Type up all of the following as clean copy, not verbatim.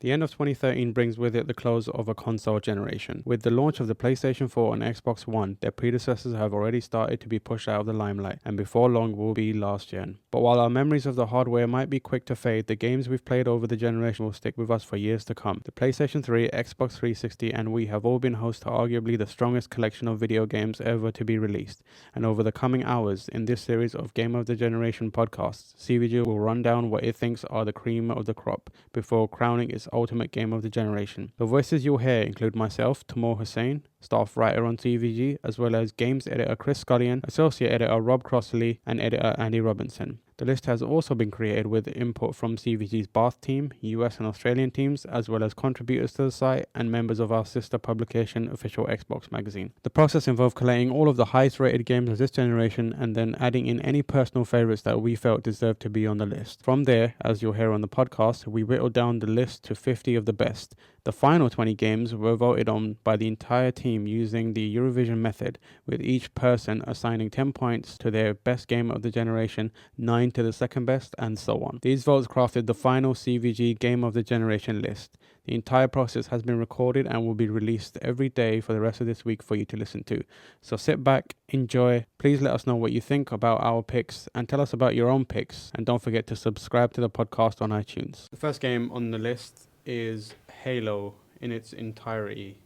The end of 2013 brings with it the close of a console generation. With the launch of the PlayStation 4 and Xbox One, their predecessors have already started to be pushed out of the limelight, and before long will be last gen. But while our memories of the hardware might be quick to fade, the games we've played over the generation will stick with us for years to come. The PlayStation 3, Xbox 360, and Wii have all been host to arguably the strongest collection of video games ever to be released. And over the coming hours, in this series of Game of the Generation podcasts, CVG will run down what it thinks are the cream of the crop before crowning its ultimate game of the generation. The voices you'll hear include myself, Tamoor Hussain, staff writer on CVG, as well as games editor Chris Scullion, associate editor Rob Crossley, and editor Andy Robinson. The list has also been created with input from CVG's Bath team, US and Australian teams, as well as contributors to the site and members of our sister publication, Official Xbox Magazine. The process involved collating all of the highest rated games of this generation and then adding in any personal favourites that we felt deserved to be on the list. From there, as you'll hear on the podcast, we whittled down the list to 50 of the best. The final 20 games were voted on by the entire team using the Eurovision method, with each person assigning 10 points to their best game of the generation, 9 to the second best, and so on. These votes crafted the final CVG Game of the Generation list. The entire process has been recorded and will be released every day for the rest of this week for you to listen to. So sit back, enjoy. Please let us know what you think about our picks and tell us about your own picks. And don't forget to subscribe to the podcast on iTunes. The first game on the list is Halo in its entirety.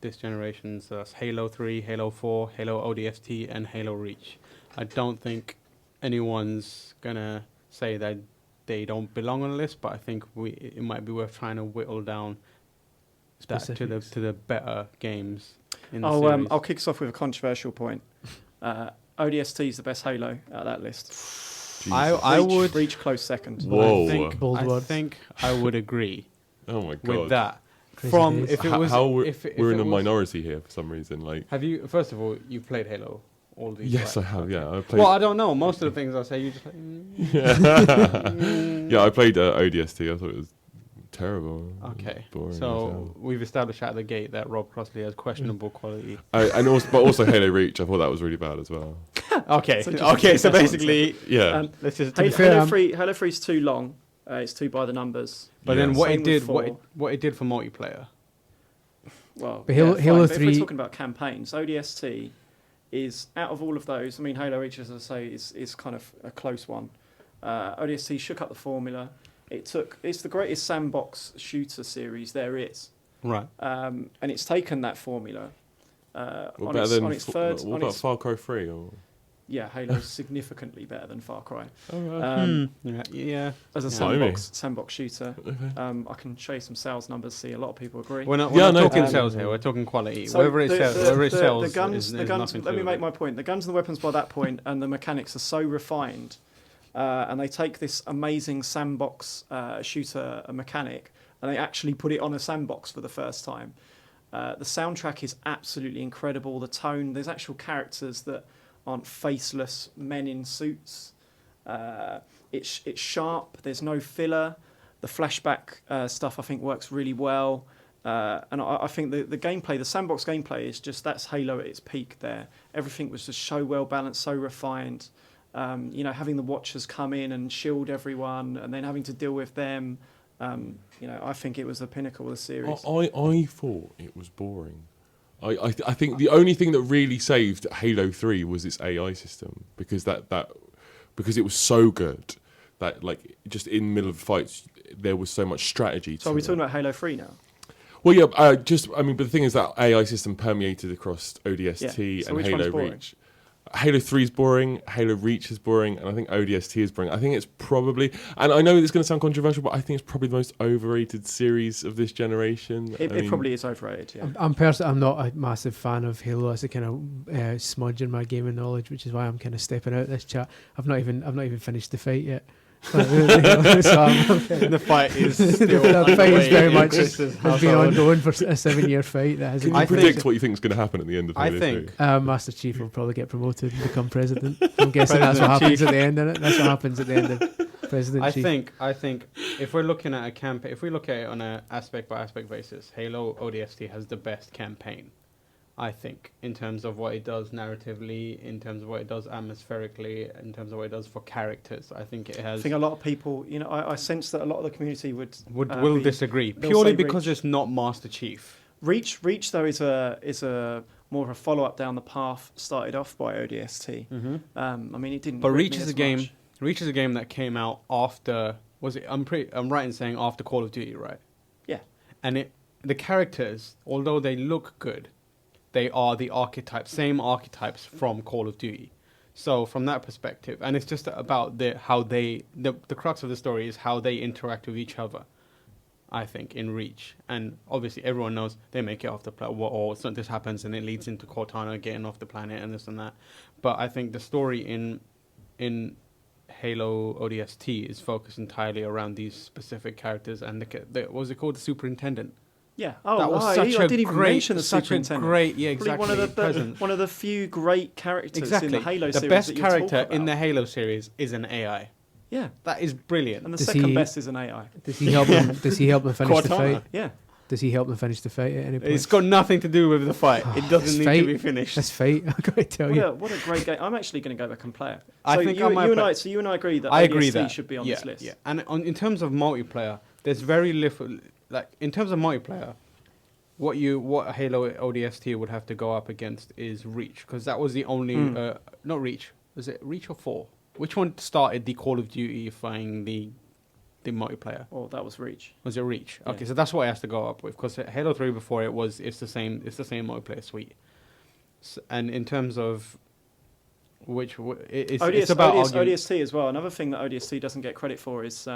This generation, so that's Halo 3, Halo 4, Halo ODST, and Halo Reach. I don't think anyone's gonna say that they don't belong on the list, but I think it might be worth trying to whittle down that to the better games in the series. I'll kick us off with a controversial point. ODST is the best Halo out of that list. I would Reach close second. Whoa. I think I would agree. Oh my god! With that, we're in a minority here for some reason. Like, have you? First of all, you've played Halo. All these. Yes, I have. Yeah, I played. Well, I don't know. Most of the things I say, you just like. Yeah, I played ODST. I thought it was terrible. Okay, boring. So we've established out the gate that Rob Crossley has questionable quality. But also Halo Reach. I thought that was really bad as well. Okay. So basically, yeah. Let's just. Halo 3 is too long. It's too by the numbers. But then what it did for multiplayer. Well, but Halo 3. If we're talking about campaigns, ODST is out of all of those. I mean, Halo Reach, as I say, is kind of a close one. ODST shook up the formula. It's the greatest sandbox shooter series there is. Right. And it's taken that formula. What about Far Cry 3? Or? Yeah, Halo's significantly better than Far Cry. Oh, right. Yeah. As a sandbox shooter, I can show you some sales numbers. See, a lot of people agree. We're not talking sales here. We're talking quality. So whether it sells, the guns. nothing. Let me make my point. The guns and the weapons by that point, and the mechanics are so refined, and they take this amazing sandbox shooter mechanic, and they actually put it on a sandbox for the first time. The soundtrack is absolutely incredible. The tone. There's actual characters that aren't faceless men in suits. It's sharp. There's no filler. The flashback stuff I think works really well. And I think the gameplay, the sandbox gameplay, is just that's Halo at its peak there. Everything was just so well balanced, so refined. Having the Watchers come in and shield everyone, and then having to deal with them. I think it was the pinnacle of the series. I thought it was boring. I think the only thing that really saved Halo 3 was its AI system, because because it was so good that, like, just in the middle of fights there was so much strategy. So are we talking about Halo 3 now? Well, yeah. But the thing is that AI system permeated across ODST and Halo Reach. Halo 3 is boring, Halo Reach is boring, and I think ODST is boring. I think it's probably, and I know it's going to sound controversial, but I think it's probably the most overrated series of this generation. It probably is overrated, yeah. I'm not a massive fan of Halo as a kind of smudge in my gaming knowledge, which is why I'm kind of stepping out of this chat. I've not even finished the fight yet. The fight is still the fight is very much has been ongoing for a 7-year fight. That hasn't. Can you predict what you think is going to happen at the end of Halo 3? Master Chief will probably get promoted and become president. I'm guessing that's what happens at the end of it. That's what happens at the end of President Chief. I think if we're looking at a campaign, if we look at it on an aspect by aspect basis, Halo ODST has the best campaign. I think, in terms of what it does narratively, in terms of what it does atmospherically, in terms of what it does for characters. I think it has. I think a lot of people, I sense that a lot of the community will disagree they'll purely say because Reach. it's not Master Chief. Reach though is a more of a follow up down the path started off by ODST. Mm-hmm. I mean, it didn't. But grip Reach me is as a game. much. Reach is a game that came out after. Was it? I'm right in saying after Call of Duty, right? Yeah. And the characters, although they look good, they are the same archetypes from Call of Duty. So from that perspective, and it's just about the crux of the story is how they interact with each other. I think in Reach, and obviously everyone knows they make it off the planet, or this happens and it leads into Cortana getting off the planet and this and that. But I think the story in Halo ODST is focused entirely around these specific characters and what was it called, the Superintendent. Yeah. Oh, that was I such didn't even mention the such a Superintendent. great, yeah, Probably exactly. one of the few great characters in the Halo series. The best that you talk character about. in the Halo series is an AI. Yeah, that is brilliant. and the Does second he- best is an AI. Does he help them? Does he help them finish the Cortana. fight? Yeah. Does he help them finish the fight at any point? It's got nothing to do with the fight. It This doesn't need fight- to be finished. This fight, I gotta tell you. What a great game! I'm actually going to go back and play it. I So think you, I might you and play- I, so you and I agree that I agree ODST that should be on yeah, this list. Yeah, and in terms of multiplayer, there's very little. Like in terms of multiplayer, what Halo ODST would have to go up against is Reach, because that was the only not Reach. Was it Reach or 4? Which one started the Call of Duty-ifying the multiplayer? Well, that was Reach. Was it Reach? Yeah. Okay, so that's what it has to go up with, because Halo 3 before it's the same multiplayer suite. And in terms of it's about arguing. ODST as well. Another thing that ODST doesn't get credit for is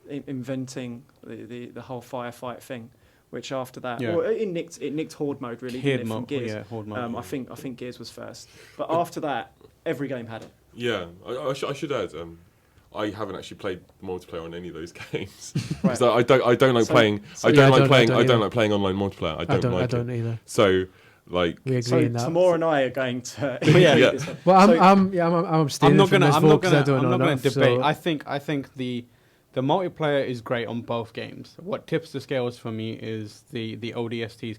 inventing the whole firefight thing, which after that, Yeah. well, it nicked Horde mode really, didn't it, from Gears. Yeah, Horde mode. I think Gears was first, but after that, every game had it. Yeah, I should add. I haven't actually played multiplayer on any of those games. Right. I don't like So- playing. so I yeah, don't I don't like playing online multiplayer. I don't either. So like. We agree So in that. Tamoor and I are going to. Yeah. Yeah. this one. Well, So- I'm abstaining from this vote 'cause I don't know enough, debate. so- I think the multiplayer is great on both games. What tips the scales for me is the ODST's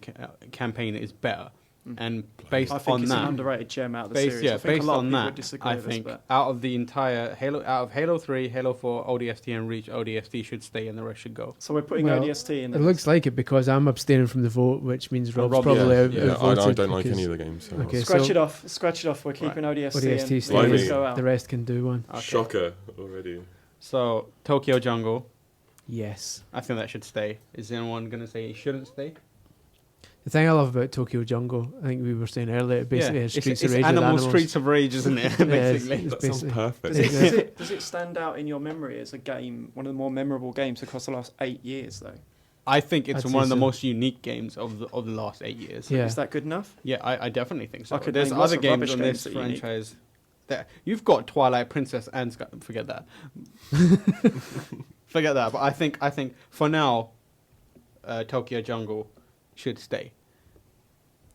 campaign is better, and based I think on it's that, an underrated gem out of the series. I think based a lot on of people that, would disagree I with us, think but out of the entire out of Halo 3, Halo 4, ODST, and Reach, ODST should stay, and the rest should go. so we're putting Well, ODST in. It looks like it because I'm abstaining from the vote, which means Rob's Rob, probably yeah, out. Yeah, I outvoted don't like because any of the games. So Okay, Scratch so- it off. We're keeping ODST, ODST and stays. Blimey. let's go out. The rest can do one. Okay. Shocker already. So Tokyo Jungle, Yes. I think that should stay. Is anyone gonna say it shouldn't stay? The thing I love about Tokyo Jungle, I think we were saying earlier, it basically is Streets it's of Rage with animals. Streets of Rage, isn't it? Yeah, Basically. it's That sounds basically- perfect. Does it stand out in your memory as a game, one of the more memorable games across the last 8 years, though? I think it's I'd one say of the so. most unique games of the last 8 years. Yeah. Is that good enough? Yeah, I definitely think so. I could There's name lots other of games rubbish on games this that are unique. franchise. You've got Twilight Princess and forget that. Forget that. But I think for now, Tokyo Jungle should stay.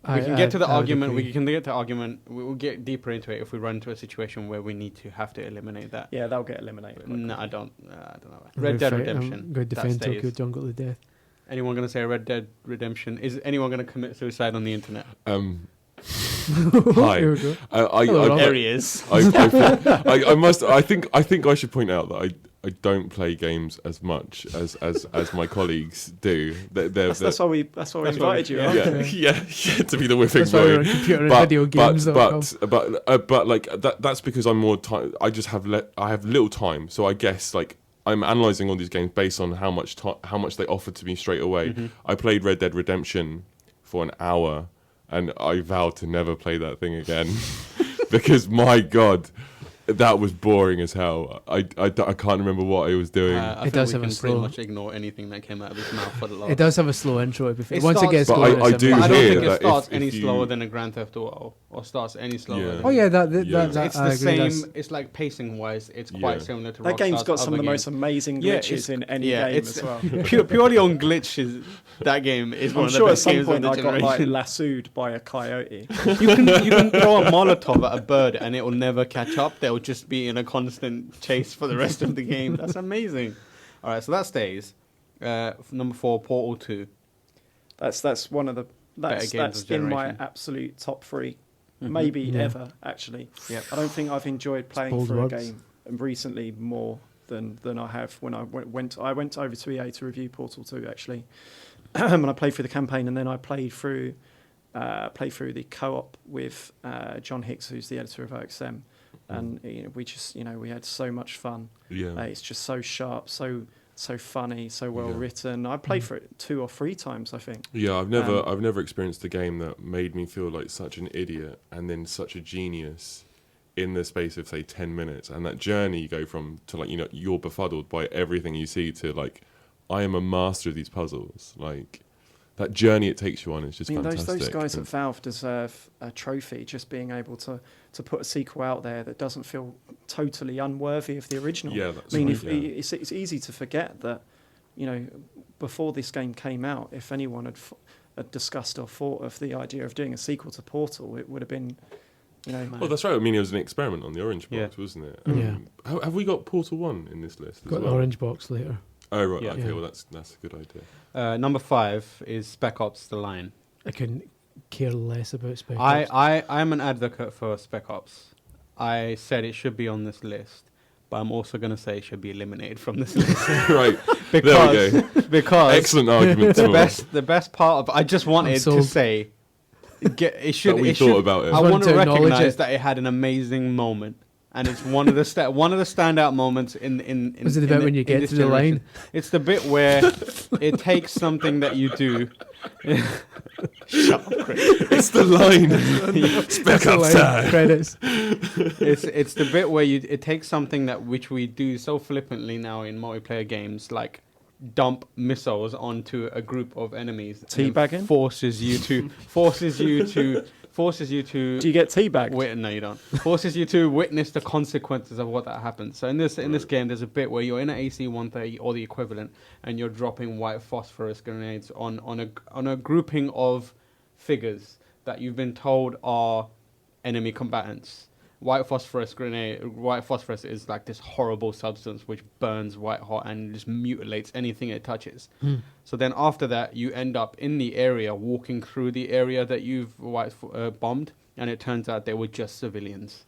We can get to the argument. We can get to argument. We will get deeper into it if we run into a situation where we need to have to eliminate that. Yeah, they'll get eliminated. No, I don't know. Red Dead Redemption. I'm going to that defend stays. Tokyo Jungle to death. Anyone going to say Red Dead Redemption? Is anyone going to commit suicide on the internet? Hi. Here we go. I Rob. There he is. I must. I think I should point out that I don't play games as much as my colleagues do. That's why we invited you. yeah. right? Yeah, to be the whipping That's why we're boy. on computer and video games. But like that's because I'm more time. I just have I have little time, so I guess like I'm analyzing all these games based on how much they offer to me straight away. Mm-hmm. I played Red Dead Redemption for an hour, and I vowed to never play that thing again because my God. That was boring as hell. I can't remember what I was doing. I It think does we have a can pretty slow- much ignore anything that came out of his mouth for the last. It does have a slow intro. It Once it gets But going, I it's do But I amazing. don't hear think it that starts if any you- slower than a Grand Theft Auto, or starts any slower. Yeah. Than Oh yeah, that Yeah. it's I the agree, same. that's- It's like pacing wise, it's quite Yeah. similar to That game's Rockstar's got some of other the most games. amazing Yeah, glitches it's- in any yeah, game it's- as well. Purely on glitches, that game is one I'm of the sure at best some games point of I the got like generation. lassoed by a coyote. you can throw a Molotov at a bird and it will never catch up. They'll just be in a constant chase for the rest of the game. That's amazing. All right, so that stays. Number 4, Portal 2. That's one of the That's in my absolute top 3, maybe ever actually. Yep. I don't think I've enjoyed playing through a game recently more than I have when I went over to EA to review Portal 2 actually, and I played through the campaign, and then I played through the co-op with John Hicks, who's the editor of OXM, and we had so much fun. It's just so sharp, so funny, so well written. I played for it 2 or 3 times, I think. Yeah, I've never experienced a game that made me feel like such an idiot and then such a genius in the space of say 10 minutes. And that journey you go from to like, you're befuddled by everything you see to like, I am a master of these puzzles. Like that journey it takes you on is just fantastic. Those guys at Valve deserve a trophy, just being able to put a sequel out there that doesn't feel totally unworthy of the original. Yeah, that's it's easy to forget that, before this game came out, if anyone had discussed or thought of the idea of doing a sequel to Portal, it would have been, Well, that's right. I mean, it was an experiment on the Orange Box, wasn't it? Have we got Portal 1 in this list? Got the Orange Box later. Oh, right. Okay, well, that's a good idea. Number 5 is Spec Ops: The Line. I couldn't care less about Spec Ops. I'm an advocate for Spec Ops. I said it should be on this list, but I'm also going to say it should be eliminated from this list. Right. There we go. Because excellent argument. The best part of I just wanted to say it should. We thought about it. I want to recognize that it had an amazing moment. And it's one of the standout moments in Was it the bit when you get to the line? It's the bit where it takes something that you do. Shut up, Chris. It's the line. Spec Ops time. Credits. It's the bit where it takes something which we do so flippantly now in multiplayer games, like dump missiles onto a group of enemies. Teabagging? Forces you to. Do you get teabagged? No, you don't. Forces you to witness the consequences of what that happens. So in this game, there's a bit where you're in an AC-130 or the equivalent, and you're dropping white phosphorus grenades on a grouping of figures that you've been told are enemy combatants. White phosphorus is like this horrible substance which burns white hot and just mutilates anything it touches. So then after that, you end up in the area, walking through the area that you've bombed, and it turns out they were just civilians.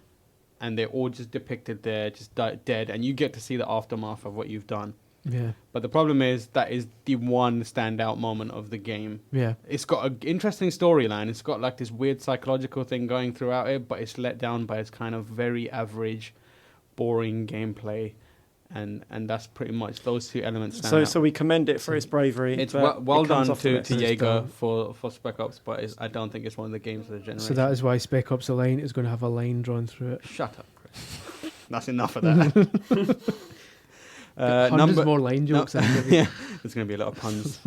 And they're all just depicted there, just dead, and you get to see the aftermath of what you've done. Yeah. But the problem is that is the one standout moment of the game. Yeah. It's got an interesting storyline. It's got like this weird psychological thing going throughout it, but it's let down by its kind of very average, boring gameplay. And that's pretty much those 2 elements stand out. So we commend it for its bravery. It's well done to Jaeger for Spec Ops, but I don't think it's one of the games of the generation. So that is why Spec Ops: The Line is going to have a line drawn through it. Shut up, Chris. That's enough of that. More line jokes. Yeah, there's going to be a lot of puns.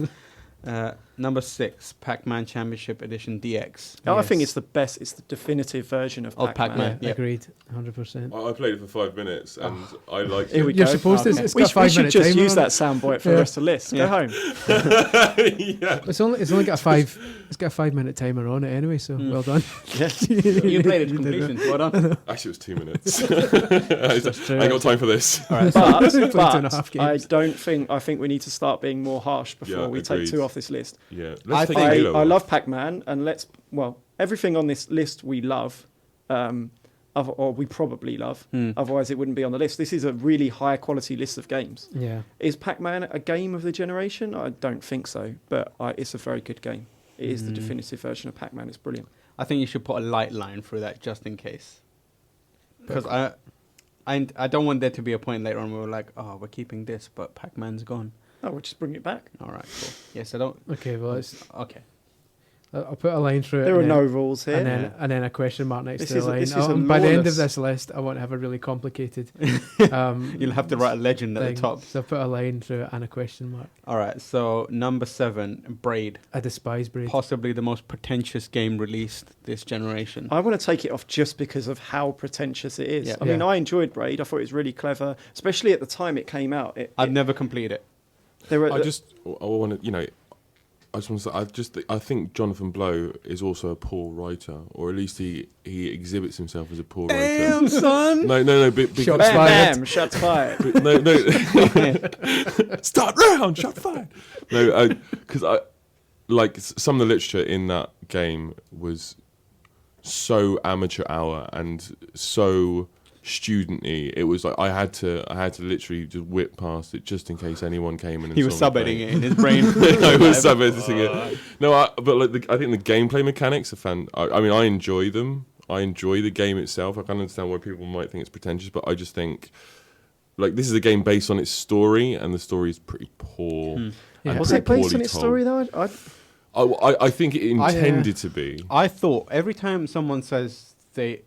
Number 6, Pac-Man Championship Edition DX. I think it's the best. It's the definitive version of Pac-Man. Yeah, agreed, 100%. I played it for 5 minutes and I liked Here it. we You're go. supposed to. It's got a 5 we should minute just timer use on that it. soundbite for the rest of the list. Go home. Yeah. It's only got a 5. It's got a 5 minute timer on it anyway. So well done. Yes. You played it to completion. Well done. Actually, it was 2 minutes. I ain't got time for this. All right. But 2.5 games. I think we need to start being more harsh before we take 2 off this list. Yeah. I love Pac-Man, and everything on this list we love, or we probably love. Otherwise, it wouldn't be on the list. This is a really high quality list of games. Yeah. Is Pac-Man a game of the generation? I don't think so, but it's a very good game. It is the definitive version of Pac-Man. It's brilliant. I think you should put a light line through that just in case, because I don't want there to be a point later on where we're like, oh, we're keeping this, but Pac-Man's gone. Oh, we'll just bring it back. All right, cool. Yes, I don't. Okay, well, it's Okay. I'll put a line through it. There are no rules here. And then a question mark next to the line. This is a by the end of lawless- this list, I want to have a really complicated. You'll have to write a legend at the top. So I'll put a line through it and a question mark. All right. So number 7, Braid. I despise Braid. Possibly the most pretentious game released this generation. I want to take it off just because of how pretentious it is. Yeah. I mean, I enjoyed Braid. I thought it was really clever, especially at the time it came out. I've never completed it. There were, I want to, I just want to say, I think Jonathan Blow is also a poor writer, or at least he exhibits himself as a poor writer. Damn, son! No, Shots fired. Bam, shots fired. no. Start round, shot fired. No, because like some of the literature in that game was so amateur hour and so studenty. It was like I had to literally just whip past it just in case anyone came in. And he was saw me sub-editing playing. it in his brain. I was sub-editing it. No, but like I think the gameplay mechanics are fun. I mean, I enjoy them. I enjoy the game itself. I can understand why people might think it's pretentious, but I just think like this is a game based on its story, and the story is pretty poor. Yeah. Was pretty it based poorly on its told. story though? I think it intended to be. I thought every time someone says they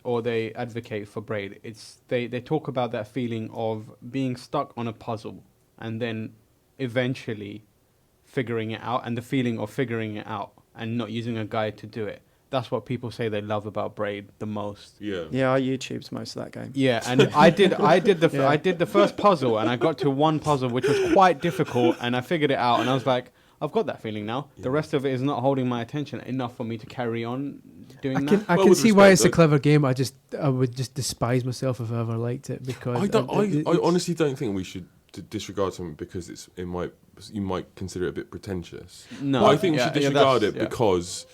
advocate for Braid, they talk about that feeling of being stuck on a puzzle and then eventually figuring it out, and the feeling of figuring it out and not using a guide to do it. That's what people say they love about Braid the most. Yeah. Yeah, I YouTubed most of that game. Yeah, and I did the first puzzle, and I got to one puzzle which was quite difficult, and I figured it out, and I was like, I've got that feeling now. Yeah. The rest of it is not holding my attention enough for me to carry on doing I that. can with see why respect, it's a though- clever game. I would just despise myself if I ever liked it because I honestly don't think we should disregard something because you might consider it a bit pretentious. No, But I think we should disregard it yeah. because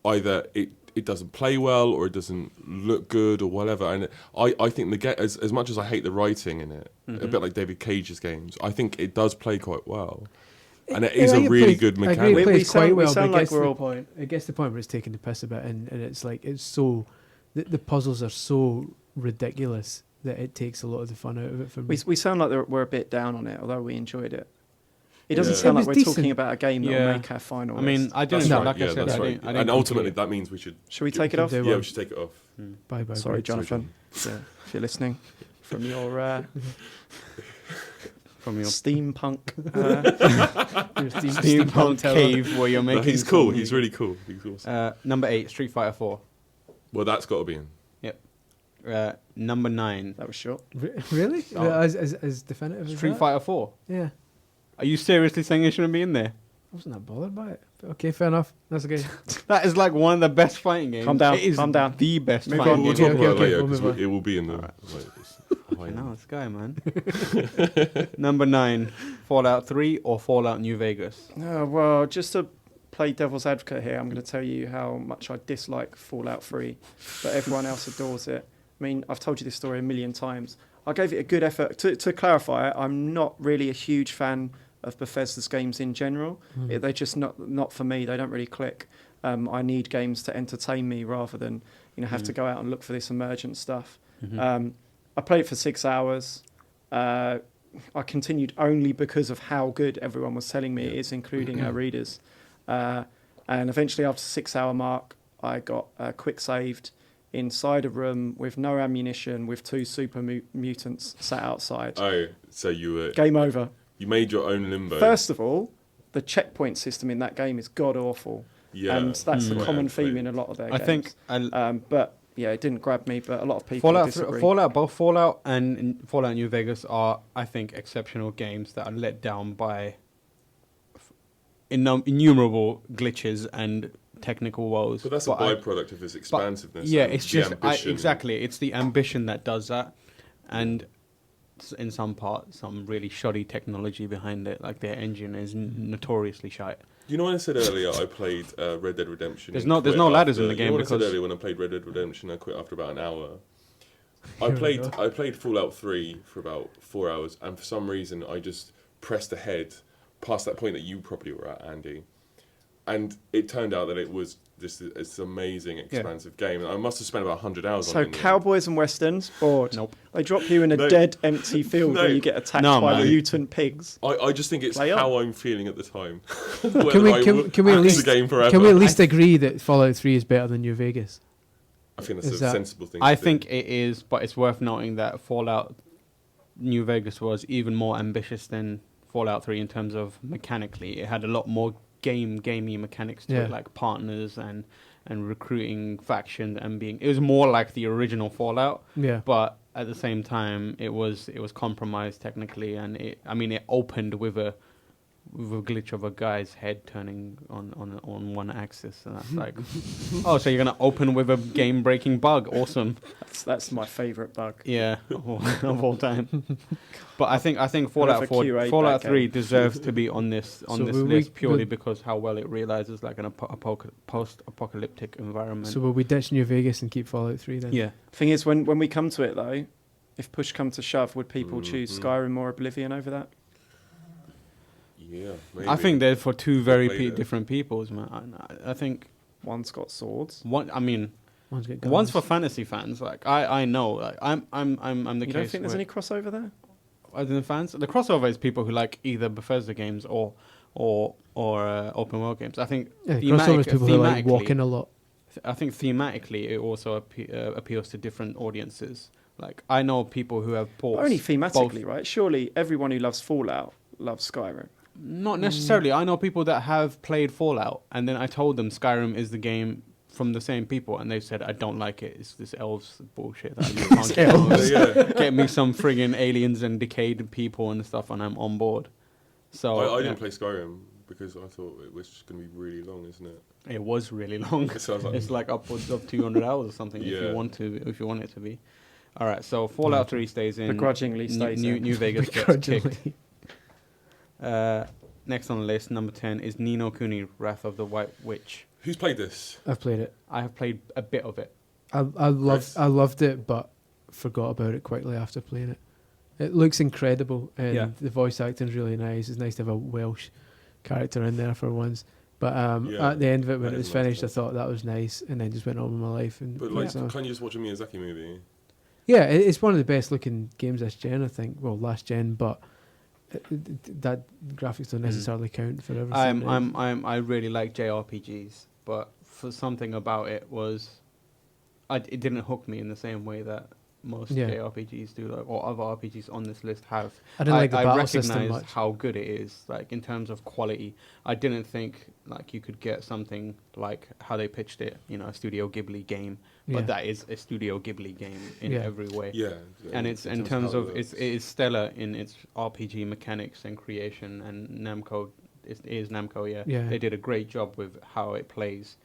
either it doesn't play well or it doesn't look good or whatever. And I think as much as I hate the writing in it, a bit like David Cage's games, I think it does play quite well. And it is a really good I agree, mechanic. it plays quite well, sound but like it gets we're to all- the point. It gets to the point where it's taking the piss a bit, and it's like it's so the puzzles are so ridiculous that it takes a lot of the fun out of it for me. We sound like we're a bit down on it, although we enjoyed it. It doesn't Yeah. sound It like was we're decent. talking about a game that Yeah. will make our final. I mean, list. I didn't. That's right. Like Yeah, I said, that's I right. didn't. I didn't And ultimately, complete that means we should. should we take it off? do Yeah, we should take it off. Bye bye. Sorry, bye. Jonathan. Yeah, if you're listening from your from your steampunk. Your steampunk tower. cave where you're No, making. he's cool. some- He's really cool. He's awesome. Number 8, Street Fighter 4. Well, that's got to be in. Number 9, That was short. Really? Oh. As definitive as Street that? Fighter 4. Yeah. Are you seriously saying it shouldn't be in there? I wasn't that bothered by it. But okay, fair enough. That's okay. That is like one of the best fighting games. Calm down, It is calm down. the best Move fighting on. We'll game. talk okay, about it okay, later we'll because move on. it will be in the. Alright. Why I know not? this guy, man. Number 9, Fallout 3 or Fallout New Vegas. Well, just to play devil's advocate here, I'm going to tell you how much I dislike Fallout 3, but everyone else adores it. I mean, I've told you this story a million times. I gave it a good effort. To clarify, I'm not really a huge fan of Bethesda's games in general. They're just not for me. They don't really click. I need games to entertain me rather than have to go out and look for this emergent stuff. I played it for 6 hours. I continued only because of how good everyone was telling me it is, including our readers. And eventually, after the 6-hour mark, I got quick saved inside a room with no ammunition, with 2 super mutants sat outside. Oh, so you Game over. you made your own limbo. First of all, the checkpoint system in that game is god awful, yeah, and that's a Yeah, common absolutely. theme in a lot of their I games. think But yeah, it didn't grab me. But a lot of people disagree. both Fallout and Fallout New Vegas are, I think, exceptional games that are let down by innumerable glitches and technical woes. But that's a byproduct of his expansiveness. Yeah, and it's the just ambition. exactly. It's the ambition that does that, and in some part, some really shoddy technology behind it. Like their engine is notoriously shite. You know when I said earlier I played Red Dead Redemption? There's and no quit ladders in after- the game You know when I said because- earlier when I played Red Dead Redemption I quit after about an hour. I Here we played Fallout 3 for about 4 hours, and for some reason I just pressed ahead past that point that you probably were at, Andy. And it turned out that it was this amazing, expansive game. And I must have spent about 100 hours on So it. in the end. cowboys and westerns, bored. Nope. They drop you in a No. dead, empty field No. where you get attacked No, by man. mutant pigs. I just think it's Play on. how I'm feeling at the time. Can we at least the game forever? can we at least agree that Fallout 3 is better than New Vegas? I think that's Is a that- sensible thing. I to do. think it is, but it's worth noting that Fallout New Vegas was even more ambitious than Fallout 3 in terms of mechanically. It had a lot more gamey mechanics to Yeah. it, like partners and recruiting factions and being. It was more like the original Fallout, Yeah. but at the same time, it was compromised technically, and it opened with a with a glitch of a guy's head turning on one axis, and that's like, oh, so you're gonna open with a game-breaking bug? Awesome. That's my favourite bug. Yeah, of all time. But I think Fallout 3 deserves to be on this list purely because how well it realizes like an post-apocalyptic environment. So will we ditch New Vegas and keep Fallout 3 then? Yeah. Thing is, when we come to it though, if push come to shove, would people choose Skyrim or Oblivion over that? Yeah, maybe. I think they're for two very different peoples, man. I think one's got swords. One's for fantasy fans. Like I know, like I'm the case. You don't think there's any crossover there? Other than fans, the crossover is people who like either Bethesda games or open world games. I think crossover is people who like walking a lot. I think thematically it also appeals to different audiences. Like I know people who have bought only thematically, right? Surely everyone who loves Fallout loves Skyrim. Not necessarily. I know people that have played Fallout, and then I told them Skyrim is the game from the same people, and they said I don't like it. It's this elves bullshit. Get me some friggin' aliens and decayed people and stuff, and I'm on board. So I didn't play Skyrim because I thought it was just going to be really long, isn't it? It was really long. It's like upwards of 200 hours or something if you want it to be. All right, so Fallout 3 stays in. Begrudgingly stays in. New Vegas gets kicked. Next on the list, number 10, is Ni no Kuni, Wrath of the White Witch. Who's played this? I've played it. I have played a bit of it. I loved it, but forgot about it quickly after playing it. It looks incredible, and the voice acting's really nice. It's nice to have a Welsh character in there for once. But at the end of it, when it was finished, I thought that was nice, and then just went on with my life. But like, can't you just watch a Miyazaki movie? Yeah, it's one of the best looking games this gen, I think. Well, last gen, but that graphics don't necessarily count for everything. I really like JRPGs, but for something about it was, it didn't hook me in the same way that most JRPGs do, like, or other RPGs on this list have. I didn't like the battle system much. How good it is, like in terms of quality. I didn't think like you could get something like how they pitched it, a Studio Ghibli game, but that is a Studio Ghibli game in every way. Yeah, and it's in terms of it is stellar in its RPG mechanics and creation, and Namco is Namco. Yeah, they did a great job with how it plays.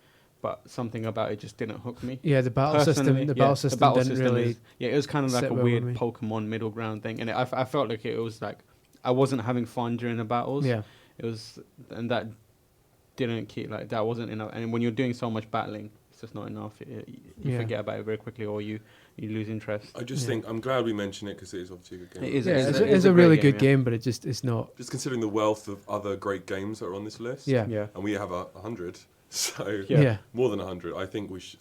But something about it just didn't hook me. Yeah, the battle system didn't really. It was kind of like a weird Pokemon middle ground thing, and I felt like it was like I wasn't having fun during the battles. Yeah, it was, and that didn't keep that wasn't enough. And when you're doing so much battling, it's just not enough. You forget about it very quickly, or you lose interest. I just think I'm glad we mentioned it because it is obviously a good game. It is. It's a really good game, but it's not. Just considering the wealth of other great games that are on this list. Yeah. And we have 100. So more than 100. I think we should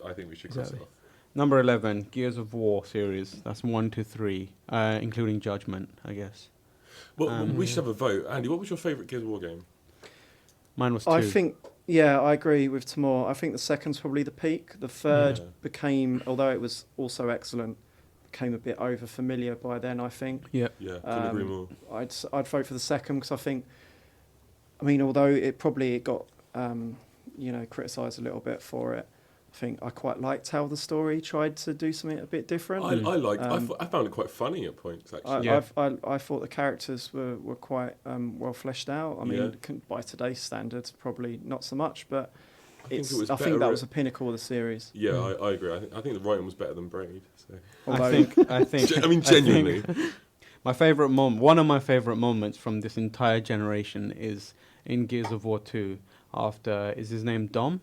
cross it off. Number 11, Gears of War series. That's 1 to 3, including Judgment, I guess. Well, we should have a vote. Andy, what was your favourite Gears of War game? Mine was 2. I think, I agree with Tamoor. I think the second's probably the peak. The third became, although it was also excellent, became a bit over familiar by then, I think. Yeah, couldn't agree more. I'd vote for the second because I think, although it got criticised a little bit for it, I think I quite liked how the story tried to do something a bit different. I found it quite funny at points, actually. I thought the characters were quite well fleshed out. By today's standards, probably not so much, but I think that was the pinnacle of the series. Yeah, I agree. I think the writing was better than Braid. So. I think. Genuinely. One of my favourite moments from this entire generation is in Gears of War 2. After, is his name Dom?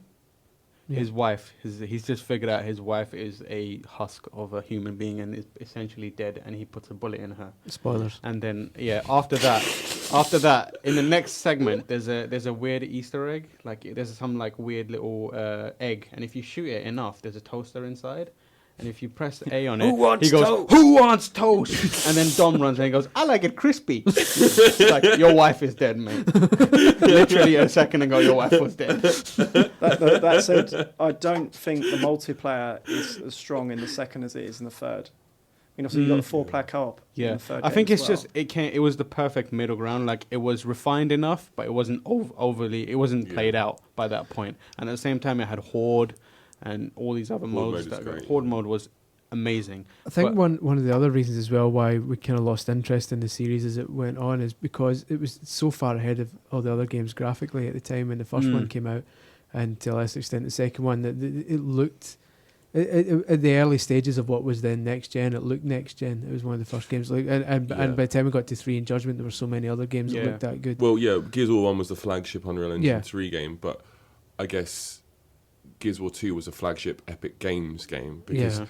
Yeah. His wife, he's just figured out his wife is a husk of a human being and is essentially dead, and he puts a bullet in her. Spoilers. And then after that, in the next segment, there's a weird Easter egg, like there's some like weird little egg, and if you shoot it enough, there's a toaster inside. And if you press A on it, he goes, "Who wants toast?" And then Dom runs and he goes, "I like it crispy." Like, your wife is dead, mate. Literally a second ago, your wife was dead. That said, I don't think the multiplayer is as strong in the second as it is in the third. So you got the 4-player co-op. Yeah, in the third I think it's just it was the perfect middle ground. Like, it was refined enough, but it wasn't overly. It wasn't played out by that point. And at the same time, it had Horde and all these other modes. Horde mode was amazing. I think But- one of the other reasons as well why we kind of lost interest in the series as it went on is because it was so far ahead of all the other games graphically at the time when the first one came out, and to a lesser extent the second one. That it looked at the early stages of what was then next gen. It looked next gen. It was one of the first games. And by the time we got to 3 in Judgment, there were so many other games that looked that good. Well, yeah, Gears of War 1 was the flagship Unreal Engine 3 game, but I guess Gears of War 2 was a flagship Epic Games game because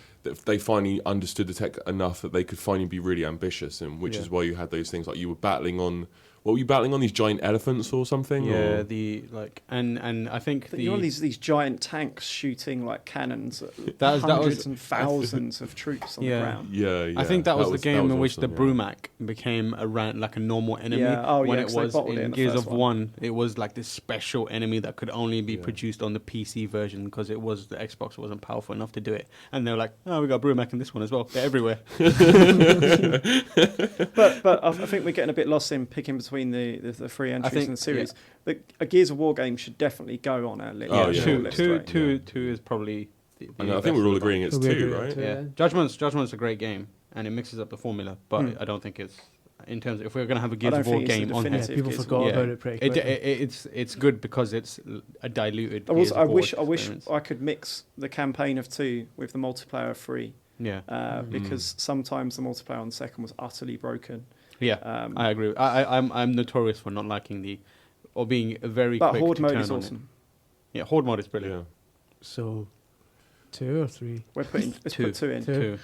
they finally understood the tech enough that they could finally be really ambitious, and which is why you had those things like you were battling on. What were you battling on? These giant elephants or something? Yeah, or? and I think you're on these giant tanks shooting like cannons at that hundreds was and thousands of troops on the ground. Yeah. I think that was the game in which awesome, the Brumac became like a normal enemy. When it 'cause they was bottled it in the Gears first of 1, it was like this special enemy that could only be produced on the PC version because it was the Xbox wasn't powerful enough to do it. And they were like, oh, we got Brumac in this one as well. They're everywhere. But I think we're getting a bit lost in picking between the 3 entries in the series. But a Gears of War game should definitely go on our list. Two is probably. I think we're all agreeing it's 2, right? Yeah, Judgment's a great game, and it mixes up the formula. But I don't think it's in terms of if we're going to have a Gears of War game on here. People forgot about it pretty quickly. It's good because it's a diluted. I wish I could mix the campaign of 2 with the multiplayer of 3. Yeah. Because sometimes the multiplayer on the second was utterly broken. Yeah, I agree. I'm notorious for not liking or being very but quick Horde to mode turn is on awesome. It. Yeah, Horde mode is brilliant. Yeah. So 2 or 3? Let's put 2 in. 2.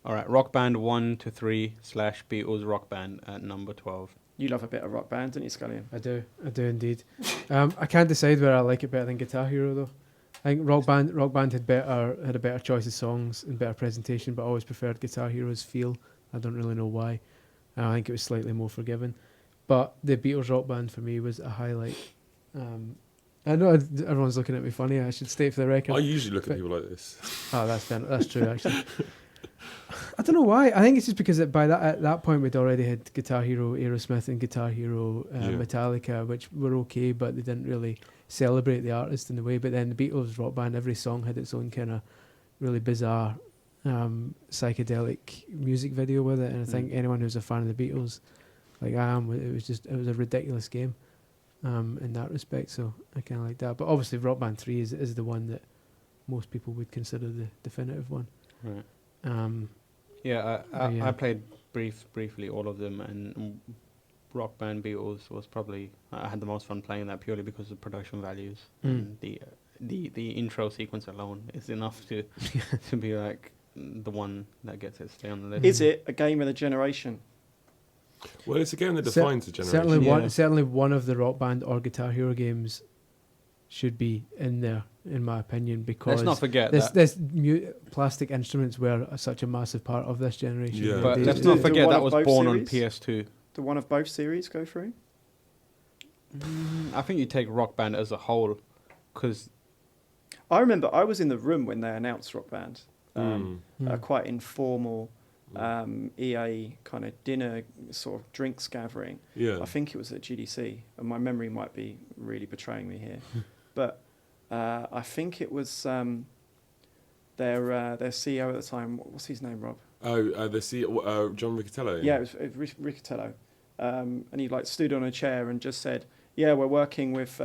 All right, Rock Band 1 to 3 / Beatles Rock Band at number 12. You love a bit of Rock Band, don't you, Scullion? I do indeed. I can't decide whether I like it better than Guitar Hero though. I think Rock Band had a better choice of songs and better presentation, but I always preferred Guitar Hero's feel. I don't really know why. I think it was slightly more forgiving. But the Beatles Rock Band for me was a highlight. I know everyone's looking at me funny. I should state for the record. I usually look at people like this. Oh, that's true actually. I don't know why. I think it's just because at that point we'd already had Guitar Hero, Aerosmith, and Guitar Hero, Metallica, which were okay, but they didn't really celebrate the artist in the way. But then the Beatles Rock Band, every song had its own kind of really bizarre psychedelic music video with it, and I think anyone who's a fan of the Beatles, like I am, it was a ridiculous game in that respect. So I kind of like that. But obviously, Rock Band 3 is the one that most people would consider the definitive one. Right. I I played briefly all of them, and Rock Band Beatles was probably I had the most fun playing that purely because of production values. And the intro sequence alone is enough to to be like the one that gets it stay on the list. Is it a game of the generation? Well, it's a game that defines the generation. Certainly one of the Rock Band or Guitar Hero games should be in there, in my opinion, because let's not forget this plastic instruments were such a massive part of this generation. Yeah. But let's not forget that was born on PS2. Do one of both series go through? I think you take Rock Band as a whole, because I remember I was in the room when they announced Rock Band. A quite informal EA kind of dinner sort of drinks gathering. Yeah. I think it was at GDC, and my memory might be really betraying me here. But I think it was their CEO at the time. What's his name, Rob? Oh, the CEO, John Riccatello. Yeah, it was Riccatello. And he like stood on a chair and just said, "Yeah, we're working with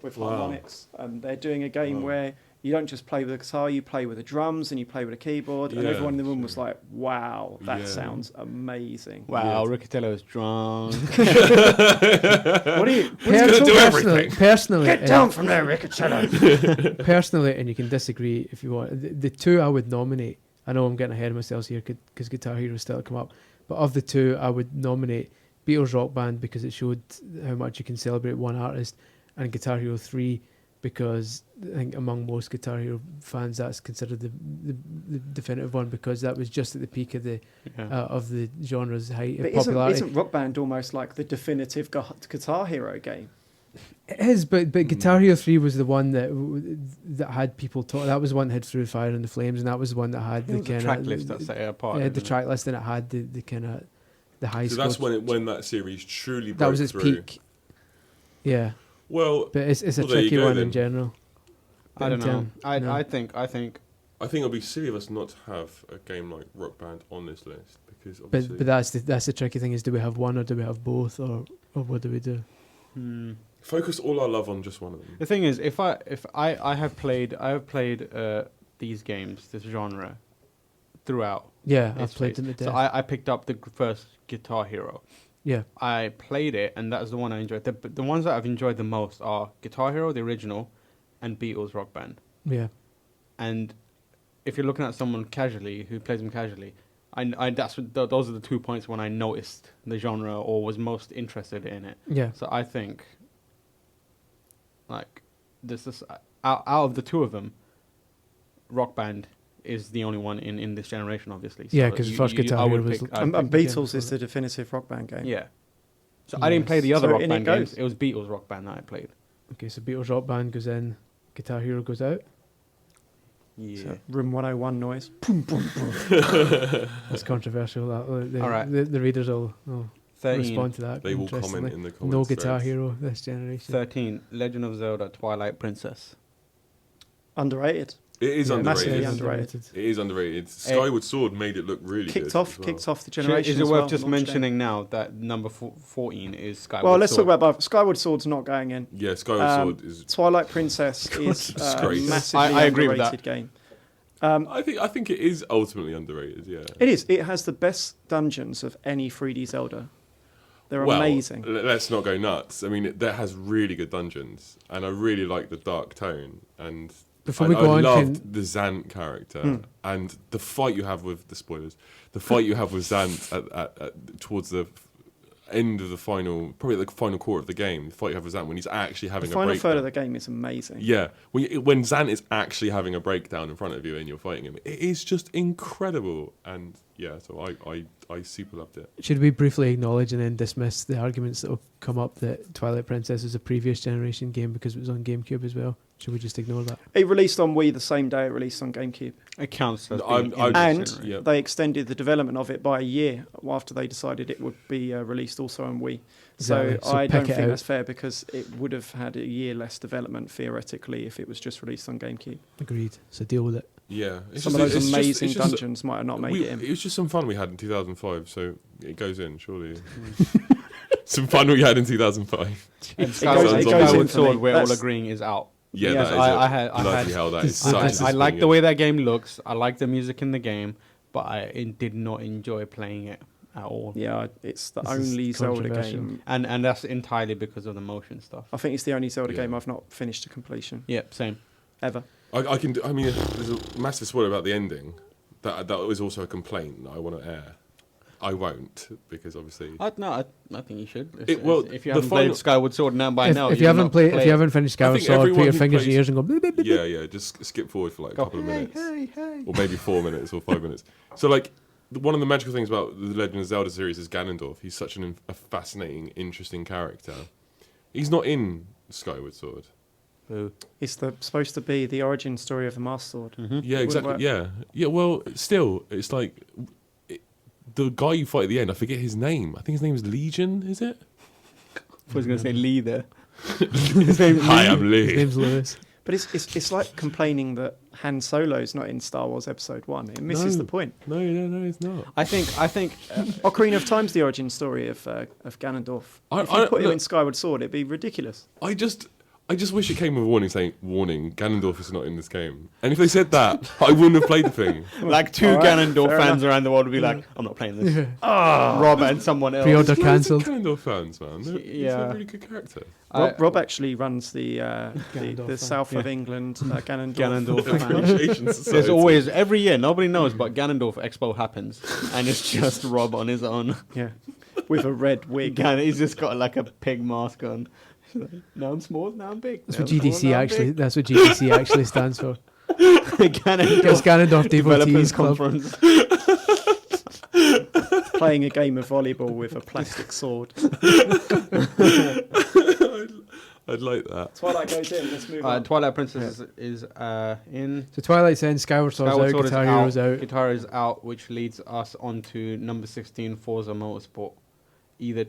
harmonics, and they're doing a game where you don't just play with the guitar, you play with the drums and you play with a keyboard." And everyone in the room was like, "Wow, that sounds amazing." Wow, Riccatello's drunk. What are you? He's gonna do everything. Personally, Get down from there, Riccatello. Personally, and you can disagree if you want. The two I would nominate. I know I'm getting ahead of myself here because Guitar Hero still come up, but of the two, I would nominate Beatles Rock Band because it showed how much you can celebrate one artist, and Guitar Hero 3 because I think among most Guitar Hero fans that's considered the definitive one because that was just at the peak of the genre's height of popularity. Isn't Rock Band almost like the definitive Guitar Hero game? It is, but Guitar Hero 3 was the one that had people talk. That was the one that had Through Fire and the Flames, and that was the one that had the kind of track list that set it apart. It had the track list, and it had the kind of the high. So that's when that series truly broke that was its through. peak. Yeah. Well, but it's a tricky one then. in general. I don't know. I think I think it'll be silly of us not to have a game like Rock Band on this list because But obviously. that's the tricky thing is, do we have one or do we have both, or what do we do? Focus all our love on just one of them. The thing is, if I have played these games, this genre, throughout. Yeah, I've its played phase. them to So death. I picked up the first Guitar Hero. Yeah, I played it, and that's the one I enjoyed. The ones that I've enjoyed the most are Guitar Hero, the original, and Beatles Rock Band. yeah. And if you're looking at someone casually who plays them casually, those are the 2 points when I noticed the genre or was most interested in it. Yeah. So I think, like, this is out of the two of them, Rock Band is the only one in this generation, obviously. So Yeah, 'cause the first Guitar I would Hero was pick- l- I'd And pick- Beatles is the definitive Rock Band game. yeah. So I didn't play the Yes. other So Rock in it Band goes. games. It was Beatles Rock Band that I played. Okay, so Beatles Rock Band goes in, Guitar Hero goes out. Yeah. So room 101 noise. That's controversial. All right. The readers will 13. respond to that. They will interestingly. comment in the comments. No Guitar threads. Hero this generation. 13. Legend of Zelda Twilight Princess. Underrated. It is Yeah, massively underrated. underrated. It is underrated. Skyward Sword made it look really Kicked good. off as well. kicks off the generation. Is it as worth well, just launched mentioning now that number 14 is Skyward Well, let's Sword? talk about Skyward Sword's not going in. Yeah, Skyward Sword is. Twilight Princess is a disgrace. massively I agree with underrated that. game. I think it is ultimately underrated. Yeah. It is. It has the best dungeons of any 3D Zelda. They're Well, amazing. Let's not go nuts. I mean, that has really good dungeons, and I really like the dark tone. And Before we go on, loved the Zant character and the fight you have with the spoilers. The fight you have with Zant at towards the end of the final, probably the final quarter of the game. The fight you have with Zant when he's actually The having a final breakdown. third of the game is amazing. Yeah, when Zant is actually having a breakdown in front of you and you're fighting him, it is just incredible. And yeah, so I super loved it. Should we briefly acknowledge and then dismiss the arguments that will come up that Twilight Princess is a previous generation game because it was on GameCube as well? Should we just ignore that? It released on Wii the same day it released on GameCube. It counts as I'm- being in I'm- this And generation. Yeah. they extended the development of it by a year after they decided it would be released also on Wii. Exactly. So So I pick don't it think out. that's fair because it would have had a year less development theoretically if it was just released on GameCube. Agreed. So deal with it. Yeah, Some of those it's amazing it's just- dungeons might have not made it in. It was just some fun we had in 2005, so it goes in surely. Some fun we had in 2005. And It Skyward, goes- it goes Skyward in for Sword, me. we're all That's- agreeing, is out. Yeah, Yes, that is I it. had- Bloody hell, that is this- such I- a I swing like the in. way that game looks. I like the music in the game, but I did not enjoy playing it at all. Yeah, it's the This is only Zelda controversial. game. And that's entirely because of the motion stuff. I think it's the only Zelda Yeah. game I've not finished to completion Yep, same. ever. I can. I mean, there's a massive spoiler about the ending. That was also a complaint that I want to air. I won't because obviously. I think you should. Well, If you the haven't final- played Skyward Sword now by now, If you haven't played, if you haven't finished I Skyward think Sword, put everyone your who fingers in plays- your ears and go. "Beep, beep, beep." Yeah, just skip forward for like a couple of minutes, hey. or maybe 4 minutes or 5 minutes. So like. One of the magical things about the Legend of Zelda series is Ganondorf. He's such a fascinating, interesting character. He's not in Skyward Sword. It's supposed to be the origin story of the Master Sword. Yeah, Wouldn't exactly. work. Yeah. Well, still, it's like the guy you fight at the end. I forget his name. I think his name is Legion. Is it? I was going to say Lee there. His name's Hi, I'm His Lee. name's Lewis. But it's like complaining that Han Solo's not in Star Wars Episode 1. It misses No. the point. No, it's not. I think Ocarina of Time's the origin story of Ganondorf. If you put him in Skyward Sword, it'd be ridiculous. I just wish it came with a warning saying, "Warning: Ganondorf is not in this game." And if they said that, I wouldn't have played the thing. like two All right, Ganondorf fair fans around the world would be like, I'm not playing this. Yeah. Rob and someone else. Pre-order There's loads of cancelled. Ganondorf fans, man. He's Yeah. a really good character. Rob actually runs the Ganondorf, south of yeah. England Ganondorf. Ganondorf fan. Appreciation There's Society. always, every year, nobody knows, but Ganondorf Expo happens. And it's just Rob on his own. Yeah, with a red wig. He's just got like a pig mask on. Now I'm small, now I'm big. That's Now what I'm small, GDC now I'm actually. big. That's what GDC actually stands for. Ganondorf It's Ganondorf Developers Devotees Club. Conference. Playing a game of volleyball with a plastic sword. I'd like that. Twilight goes in. Let's move on. Twilight Princess is in. So Twilight's in, Skyward Sword's Skyward out, Sword is Guitar Hero's out. Guitar is out, which leads us on to number 16, Forza Motorsport. Either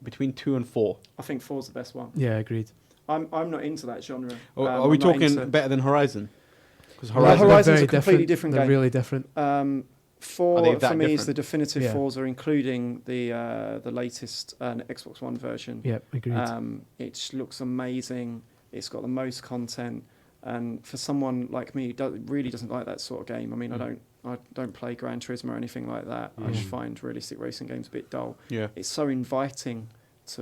between 2 and 4. I think 4's the best one. Yeah, agreed. I'm not into that genre. Are we I'm not talking into- better than Horizon? Because Horizon's a completely different They're game. really different. For that me, is different? the definitive Yeah. Forza, including the latest Xbox One version. Yep, agreed. It looks amazing. It's got the most content, and for someone like me who really doesn't like that sort of game, I mean, I don't play Gran Turismo or anything like that. I just find realistic racing games a bit dull. Yeah. It's so inviting to,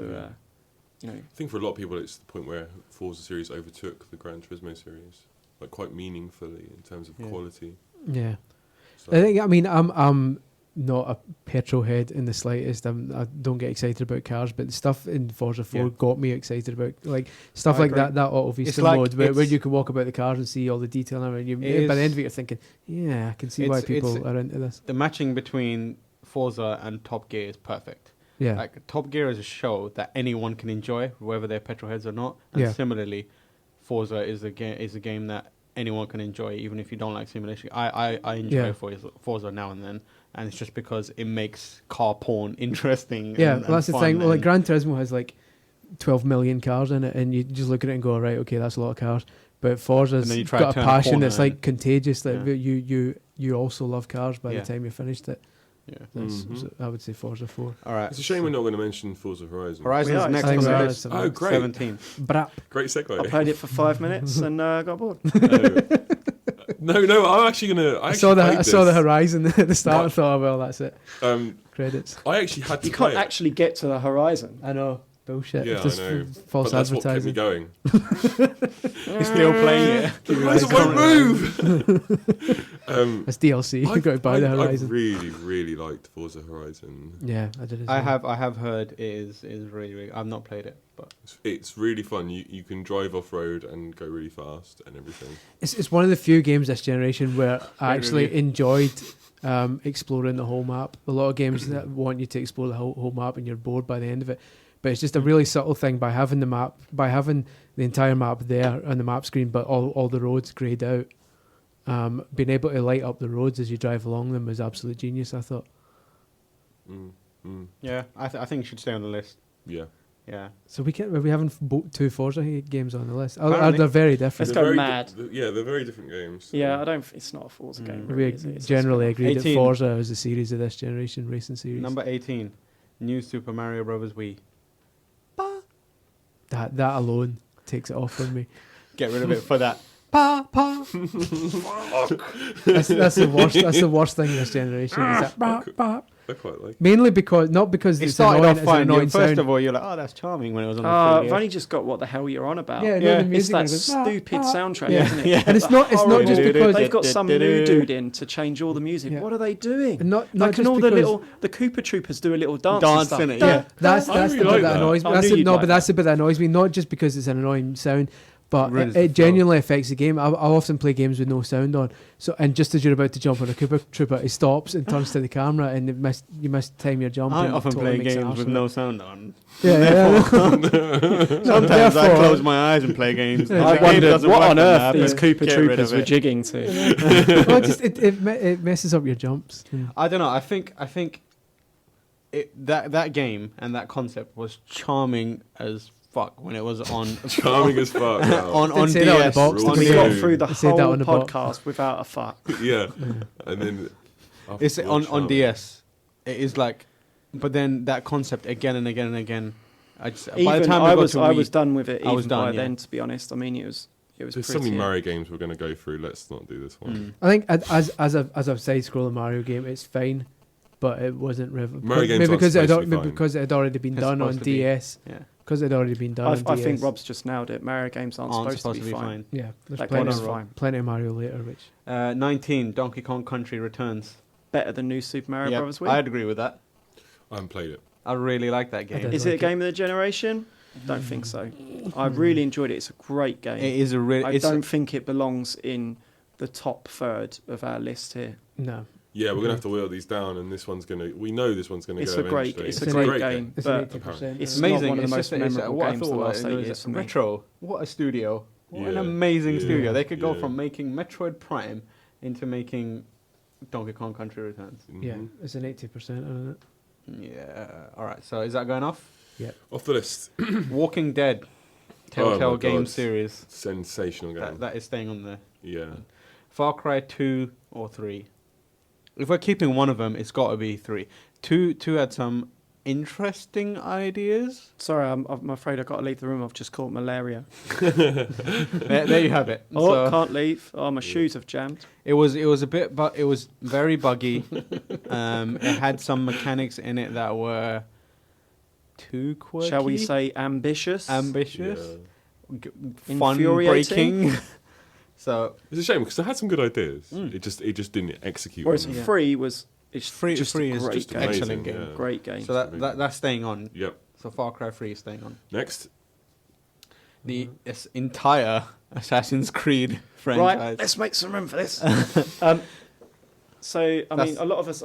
you know. I think for a lot of people, it's the point where Forza series overtook the Gran Turismo series, like quite meaningfully in terms of quality. Yeah. So, I mean, I'm not a petrol head in the slightest. I don't get excited about cars, but the stuff in Forza 4 got me excited about, like stuff I like agree. that auto vista like- mode where you can walk about the cars and see all the detail. And by the end of it, you're thinking, yeah, I can see why people are into this. The matching between Forza and Top Gear is perfect. Yeah, Like Top Gear is a show that anyone can enjoy, whether they're petrol heads or not. And Yeah. similarly, Forza is a game that anyone can enjoy, even if you don't like simulation. I enjoy Forza now and then, and it's just because it makes car porn interesting. yeah. and Well, that's the fun thing. Well, like and- Gran Turismo has like 12 million cars in it, and you just look at it and go, right, okay, that's a lot of cars. But Forza's And then you try to got a turn a passion corner that's like and- contagious. That Yeah. you also love cars by Yeah. the time you finished it. Yeah. So I would say Forza 4. All right. it's a shame we're not going to mention Forza Horizon. Horizon's We are, next I think on the we are. list. Oh, great. 17. Brap. Great I segue. played it for 5 minutes and got bored. No, I'm actually going to... I saw the Horizon at the start and thought, oh, well, that's it. Credits. I actually had to You play can't actually get to the horizon. I know. Bullshit. Yeah, It's just I know. false But that's what kept me advertising. going. You're still playing it. Horizon won't move! It's DLC. You got to buy the I Horizon. really, really liked Forza Horizon. Yeah, I did as well. I have heard it is really. I've not played it, but It's really fun. You can drive off-road and go really fast and everything. It's one of the few games this generation where I Great actually review. enjoyed exploring the whole map. A lot of games that want you to explore the whole map and you're bored by the end of it. But it's just a really subtle thing by having the entire map there on the map screen, but all the roads greyed out. Being able to light up the roads as you drive along them is absolute genius, I thought. yeah, I think it should stay on the list. Yeah. Yeah. So we having two Forza games on the list. Apparently. They're very different. Let's They're go very mad. They're very different games. Yeah, it's not a Forza game. We Really, is it? It's a generally spin-off. agreed that 18. Forza is the series of this generation, racing series. Number 18, New Super Mario Bros. Wii. That alone takes it off from me. Get rid of it for that. That's the worst. That's the worst thing in this generation. Is that bop, bop. I quite like it. Mainly not because It it's started annoying. off It's an fine. annoying First sound. of all, you're like, oh, that's charming when it was on the I've 3DS. only just got what the hell you're on about. Yeah, no, Yeah. the It's music that goes, bop, stupid bop. soundtrack, Yeah. isn't it? Yeah. And it's not just Horrible. because They've got some new dude in to change all the music. Yeah. What are they doing? not Like, just can all because the Koopa Troopers do a little dance, Dance and stuff? in it, yeah. That's I the really bit like that that. annoys me. I That's knew the, you'd no, like but that's the bit that annoys me. Not just because it's an annoying sound, but Ruins it the flow. genuinely affects the game. I'll often play games with no sound on. So, and just as you're about to jump on a Koopa Trooper, he stops and turns to the camera, and you miss time your jump. I and often totally play makes it games with arse no sound on. Yeah. Sometimes I Therefore- close my eyes and play games. Yeah. I The game wondered doesn't what work on that, earth these but Koopa get rid Troopers of were it. jigging to. Well, it messes up your jumps. I don't know. I think that game and that concept was charming as fuck when it was on Charming as fuck. Wow. on say that on the DS. box, on We Yeah. got DS. through the I said that whole on the box. podcast without a fuck. Yeah. And then... It's afterwards, on DS. It is like, but then that concept again and again and again. By the Even time I got was to I Wii- was done with it. I Even was done, by yeah. then, to be honest. I mean, it was There's pretty. so many Mario games we're going to go through. Let's not do this one. I think as a side-scrolling Mario game, it's fine, but it wasn't. Mario games maybe aren't because it had, supposed to be maybe fine. because it had already been It's done on supposed to be. DS. Yeah. Because it had already been done on I DS. think Rob's just nailed it. Mario games aren't supposed to be fine. Yeah, there's That plenty, game is of- fine. plenty of Mario later, which 19, Donkey Kong Country Returns. Better than New Super Mario Yep, Bros. Wii. I'd agree with that. I haven't played it. I really like that I game. did. Is it a like game of the generation? Don't think so. I really enjoyed it. It's a great game. It is a really. I don't think it belongs in the top third of our list here. no, Yeah, we're going to have to whittle these down, and this one's going to... We know this one's going to It's go a great, eventually. it's It's a an great game, it's but an 80%. it's amazing. not one of the It's most just- memorable what I games the thought, last it 8 was years for me. Retro. What a studio. What an Yeah, amazing yeah, studio. They could go yeah. from making Metroid Prime into making Donkey Kong Country Returns. yeah, Mhm. it's an 80%, isn't it? Yeah. All right. So is that going off? Off the list. Walking Dead, Oh Telltale my game God. series. Sensational game. That is staying on there. Yeah. Far Cry 2 or 3. If we're keeping one of them, it's got to be 3. 2 had some interesting ideas. Sorry, I'm afraid I've got to leave the room. I've just caught malaria. There you have it. Oh, So can't leave. Oh, my shoes have jammed. it was a bit, but it was very buggy. It had some mechanics in it that were too quirky. Shall we say ambitious? Ambitious, Yeah. fun Infuriating. breaking. So It's a shame because I had some good ideas. It just didn't execute. Whereas on them. Free was it's Free just Free a is great just game. an amazing, excellent game. yeah. Great game. So that's staying on. Yep. So Far Cry 3 is staying on. Next. The entire Assassin's Creed franchise. Right, let's make some room for this. So, I mean, a lot of us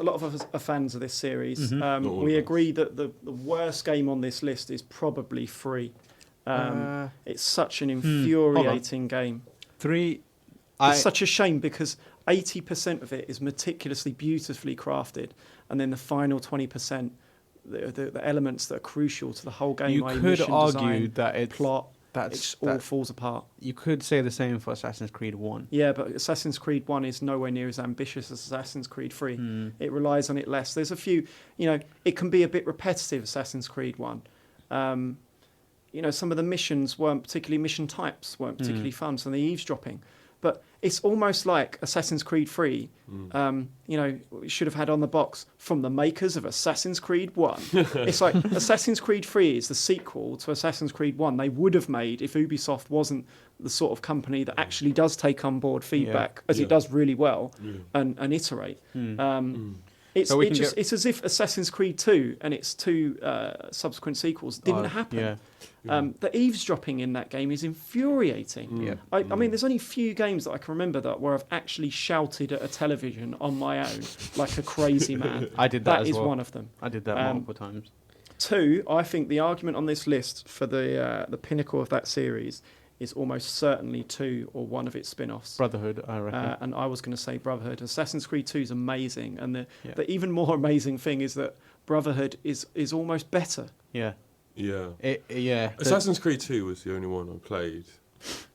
are fans of this series. Not all We of us. agree that the worst game on this list is probably Free. It's such an infuriating game. 3. It's such a shame because 80% of it is meticulously, beautifully crafted, and then the final 20%, the elements that are crucial to the whole game. You i.e. could mission argue design, that it's plot, that's it all falls apart. you could say the same for Assassin's Creed 1. Yeah, but Assassin's Creed 1 is nowhere near as ambitious as Assassin's Creed 3. It relies on it less. There's a few, it can be a bit repetitive, Assassin's Creed 1. Some of the missions weren't particularly, mission types weren't particularly fun, so the eavesdropping. But it's almost like Assassin's Creed 3, we should have had on the box from the makers of Assassin's Creed 1. It's like Assassin's Creed 3 is the sequel to Assassin's Creed 1. They would have made if Ubisoft wasn't the sort of company that actually does take on board feedback, as it does really well, and iterate. It's as if Assassin's Creed 2 and its 2 subsequent sequels didn't happen. Yeah. The eavesdropping in that game is infuriating. Yeah. I mean, there's only few games that I can remember where I've actually shouted at a television on my own like a crazy man. I did that as is well. one of them. I did that multiple times. 2, I think the argument on this list for the pinnacle of that series is almost certainly 2 or one of its spin-offs. Brotherhood, I reckon. And I was going to say Brotherhood. Assassin's Creed 2 is amazing, and the even more amazing thing is that Brotherhood is almost better. Yeah. Yeah. Assassin's Creed 2 was the only one I played.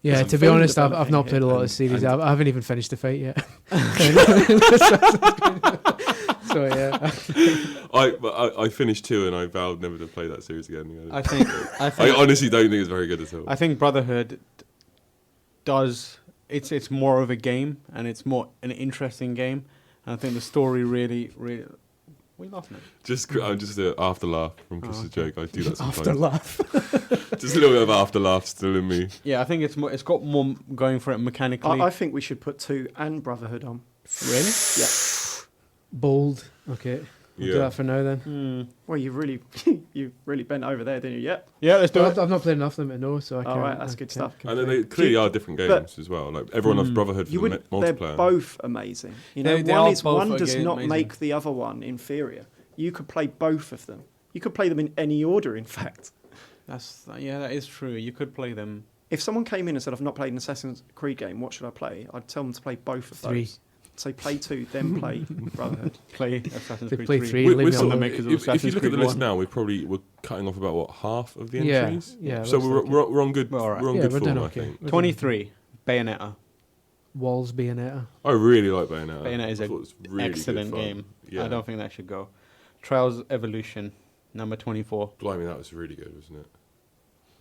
Yeah, There's to a be film honest, I've not developing played a lot of and- the series. and- I haven't even finished the fight yet. So yeah, I finished 2 and I vowed never to play that series again. I think I honestly don't think it's very good at all. I think Brotherhood does. It's more of a game, and it's more an interesting game. And I think the story really. What are you laughing at? I'm just an after laugh from Chris's joke. I do that sometimes. after laugh. Just a little bit of after laugh still in me. Yeah, I think it's got more going for it mechanically. I think we should put 2 and Brotherhood on. Really? Yeah. Bold. Okay, we'll do that for now then. Well, you really bent over there, didn't you? Yep. Yeah, let's do it. I've not played enough of them to know, so I can't. All right, that's good stuff. And then they clearly are different games as well. Like everyone loves Brotherhood for You the would. multiplayer. They're both amazing. They one are is both one does not amazing. make the other one inferior. You could play both of them. You could play them in any order. In fact, that is true. You could play them. if someone came in and said, "I've not played an Assassin's Creed game. What should I play?" I'd tell them to play both of 3. those. Say play 2, then play Brotherhood. Play Assassin's They Creed play 3. 3. We're leave me sort of- alone. makers of if you Assassin's look at the Creed list 1. now, we're cutting off about half of the Yeah, entries. yeah, So looks we're, like we're on good. We're all right. We're on Yeah, good we're form, doing I okay. think. We're 23. Bayonetta. Walls Bayonetta. I really like Bayonetta. Bayonetta is I an thought it was really excellent good fun. game. Yeah. I don't think that should go. Trials Evolution, number 24. Blimey, that was really good, wasn't it?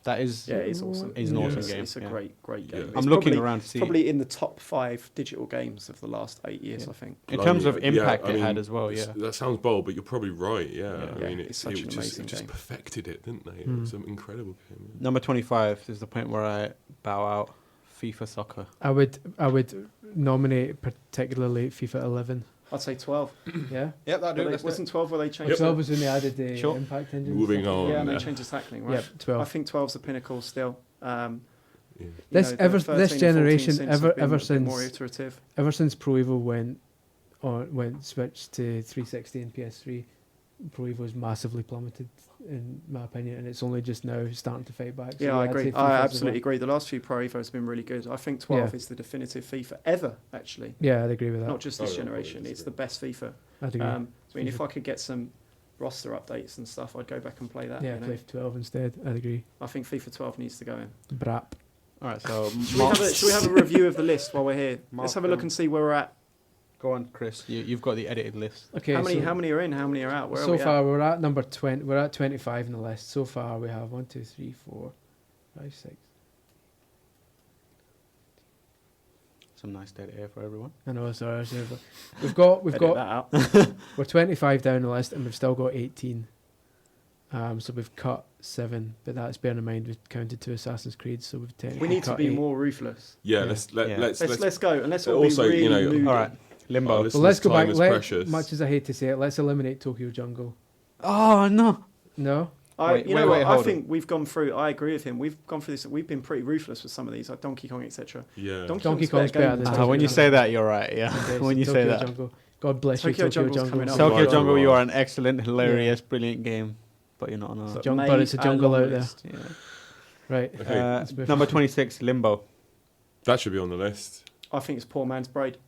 That is. Yeah, it's awesome. It's an awesome It's- game. It's a yeah. great game. Yeah. It's I'm looking probably- around to see. Probably in the top 5 digital games of the last 8 years, I think. In terms of Blimey, impact I it had mean, as well, yeah. That sounds bold, but you're probably right. Yeah, Yeah. I mean, It's such an amazing it just game. perfected it, didn't they? It was an incredible game. Yeah. Number 25 is the point where I bow out. FIFA Soccer. I would nominate particularly FIFA 11. I'd say 12. Yeah. Yep, that But it wasn't 12 where they changed 12 was when they added the Sure. impact engine. Moving on. Yeah, and they Yeah. changed the tackling, right? Yep, 12. I think 12's the pinnacle still. Yeah. You This- know, the ever- 13 this and 14 generation, seems to ever- have been ever a bit more since- iterative. Ever since Pro Evo went switched to 360 and PS3, Pro Evo's massively plummeted, in my opinion, and it's only just now starting to fight back. So Yeah, I I'd say agree. FIFA's I the absolutely one. agree. The last few Pro Evos have been really good. I think 12 Yeah. is the definitive FIFA ever, actually. Yeah, I'd agree with that. Not just Oh, this yeah, generation. I It's the best FIFA. I'd agree. I mean, if I could get some roster updates and stuff, I'd go back and play that. yeah, you know? play 12 instead. I'd agree. I think FIFA 12 needs to go in. Brap. All right, so should we have a review of the list while we're here? Let's have a look and see where we're at. Go on, Chris. You've got the edited list. Okay. How many are in? How many are out? Where are so we far, at? we're at number 20. We're at 25 in the list. So far, we have 1, 2, 3, 4, 5, 6. Some nice dead air for everyone. I know. Sorry, we've got Edit that out. we're 25 down the list, and we've still got 18. So we've cut 7, but that's bearing in mind we've counted 2 Assassin's Creed, so we've technically We need to cut be 8. more ruthless. Yeah, Yeah. Let's go, and let's But all also, be really you know, moody. All right, Limbo. Oh, Well, let's go back. Time is Let, precious. much as I hate to say it, let's eliminate Tokyo Jungle. Oh no. No, I hold think we've gone through. I agree with him. We've gone through this. We've been pretty ruthless with some of these, like Donkey Kong, etc. Yeah. Donkey Kong's better than When you say that, you're right. Yeah. Okay, When so you say Tokyo that. Jungle. God bless Tokyo you, Tokyo Jungle's coming Jungle. up. Tokyo Right. Jungle, you are an excellent, hilarious, brilliant game, but you're not on our. So- but it's a jungle out there. Yeah. Right. Okay. let's move Number on. 26, Limbo. That should be on the list. I think it's poor man's Braid.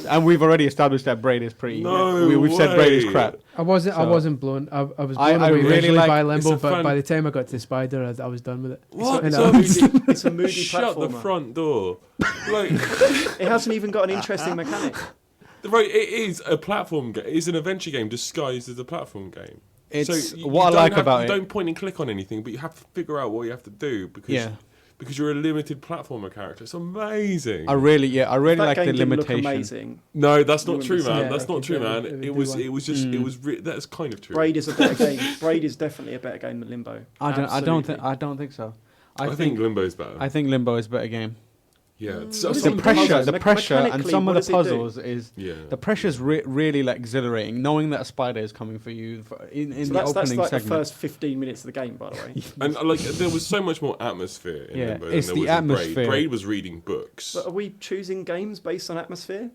And we've already established that Braid is pretty. No we've said Braid is way. crap. I wasn't So- blown. I was blown I away really originally like- by it's Limbo, a but fun- by the time I got to Spider, I was done with it. What? It's I a know. moody, it's a moody Shut the platformer. front door. Like, It hasn't even got an interesting mechanic. right, it is a platform game. It's an adventure game disguised as a platform game. It's So you what I don't like have- about you it. don't point and click on anything, but you have to figure out what you have to do because you're a limited platformer character. It's amazing. I really That like game the didn't look limitation. amazing. No, that's not You true, wouldn't man. say That's that. not true, man. It would It be was one. that's kind of true. Braid is a better game. Braid is definitely a better game than Limbo. I don't Absolutely. think so. I think Limbo's better. I think Limbo is a better game. yeah. What So, is The it pressure, does? the pressure, and Mechanically, some what of does the it do? puzzles is yeah. the pressure's really like exhilarating, knowing that a spider is coming for you in So the that's opening like segment. the first 15 minutes of the game, by the way. And like there was so much more atmosphere in Yeah, Limbo it's than the there was in atmosphere. Braid. Braid was reading books. But are we choosing games based on atmosphere?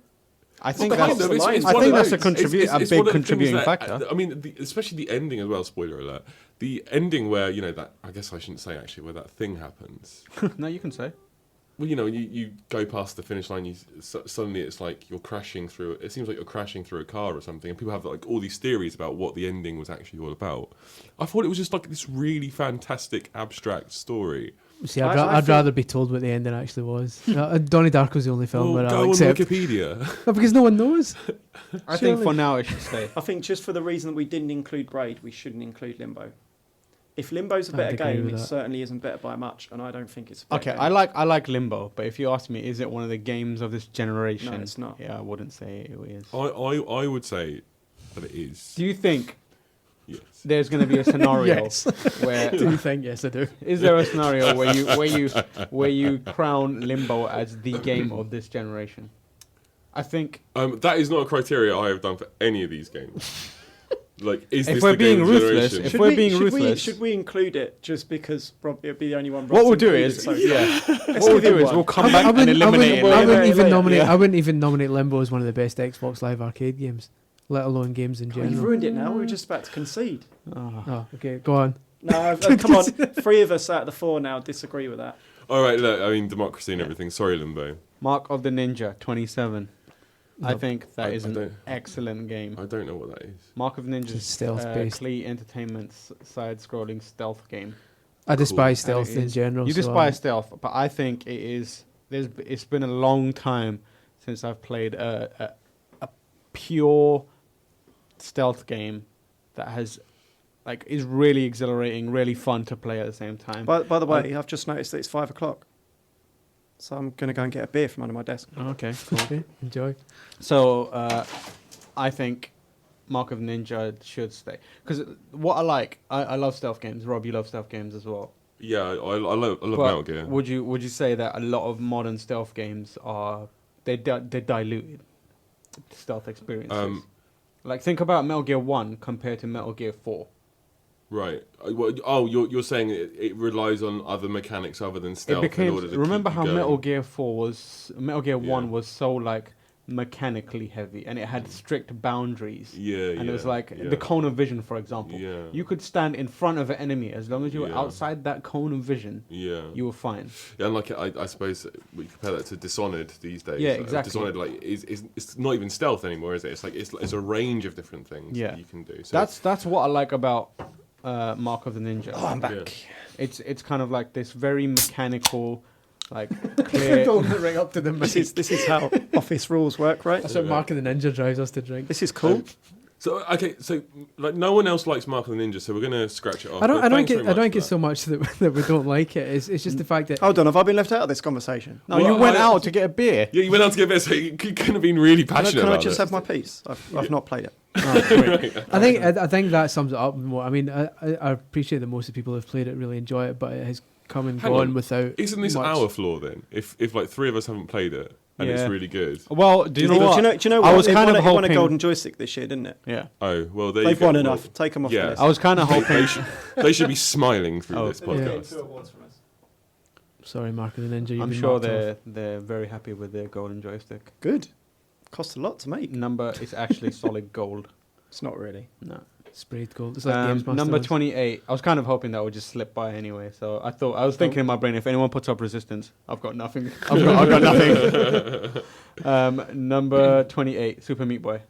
I think the that's hell's the line? I one think of that's a those. It's big one of the contributing things that- factor. I mean, especially the ending as well. Spoiler alert: the ending where that I guess I shouldn't say actually where that thing happens. No, you can say. Well, you go past the finish line. Suddenly it's like you're crashing through. It seems like you're crashing through a car or something, and people have like all these theories about what the ending was actually all about. I thought it was just like this really fantastic abstract story. See, I I'd think- rather be told what the ending actually was. Donnie Darko's the only film Well, where go I'll on accept. Wikipedia. No, because no one knows. I think Surely. for now it should stay. I think just for the reason that we didn't include Braid, we shouldn't include Limbo. If Limbo's a better I'd agree game, with it that. certainly isn't better by much, and I don't think it's a better Okay, game. I like Limbo, but if you ask me, is it one of the games of this generation? No, it's not. Yeah, I wouldn't say it is. I would say that it is. Do you think Yes. there's going to be a scenario Yes. where Do you think? Yes, I do. is there a scenario where you crown Limbo as the game of this generation? I think That is not a criteria I have done for any of these games. Like, is If this we're the being game of the ruthless, generation? if we're being should ruthless- should we include it just because Rob, it'd be the only one? what we'll Rob's do included is so far? what we'll give do it is one. we'll come back and eliminate it. wait, I wouldn't wait, even wait, nominate. yeah. I wouldn't even nominate Limbo as one of the best Xbox Live Arcade games, let alone games in Oh, you've general. ruined it now. We were just about to concede. Oh. Oh, okay, go on. No, come on. 3 of us out of the 4 now disagree with that. All right, look, I mean, democracy and everything. Sorry, Limbo. Mark of the Ninja 27. I No. think that I is an don't- excellent game. I don't know what that is. Mark of the Ninja It's is stealth-based. Klee Entertainment side-scrolling stealth game. I despise Cool. stealth in general. You so despise stealth, but I think it is. It's been a long time since I've played a pure stealth game that has is really exhilarating, really fun to play at the same time. By the way, I've just noticed that it's 5 o'clock. So I'm going to go and get a beer from under my desk. Okay, cool. Okay, enjoy. So I think Mark of Ninja should stay because what I love stealth games. Rob, you love stealth games as well. Yeah, I love But Metal Gear. Would you say that a lot of modern stealth games are they're diluted stealth experiences? Like think about Metal Gear 1 compared to Metal Gear 4. Right. You're saying it relies on other mechanics other than stealth It became. in order to Remember keep how you going. Metal Gear 1 Yeah. was so mechanically heavy, and it had strict boundaries. Yeah, And it was yeah. the cone of vision, for example. Yeah. You could stand in front of an enemy as long as you were Yeah. outside that cone of vision. Yeah. You were fine. Yeah, and I suppose we compare that to Dishonored these days. Yeah, exactly. Dishonored it's not even stealth anymore, is it? It's a range of different things Yeah. that you can do. So That's what I like about Mark of the Ninja. Oh, I'm back. It's kind of like this very mechanical, like clear. Holding it right up to the mic. This is how office rules work, right? That's what Mark of the Ninja drives us to drink. This is cool. So like no one else likes Mark of the Ninja, so we're gonna scratch it off. I don't get get so much that we don't like it. It's just the fact that Hold on, have I been left out of this conversation? No, you went out to get a beer. Yeah, you went out to get a bit, so you couldn't have been really passionate Can I about just it. have my piece? I've not played it. I think that sums it up more. I mean, I appreciate that most of the people who've played it really enjoy it, but it has come and Hang gone on. without. Isn't this much. our flaw then? If like 3 of us haven't played it and it's Yeah. really good. Well, do you know what? Do you know what? I was It kind won of it won a hoping. golden joystick this year, didn't it? Yeah, Oh well, there They've you go. won Well, enough. Take them off yeah. the list. I was kind of hoping. They should be smiling through Oh, this yeah. podcast. Sorry, Mark of the Ninja. You've I'm been sure marked off. they're very happy with their golden joystick. Good. Cost a lot to make. Number is actually solid gold. It's not really. No. Sprayed gold. It's like Games Master Number ones. 28. I was kind of hoping that would just slip by anyway. So I was thinking in my brain, if anyone puts up resistance, I've got nothing. I've got nothing. Number 28, Super Meat Boy.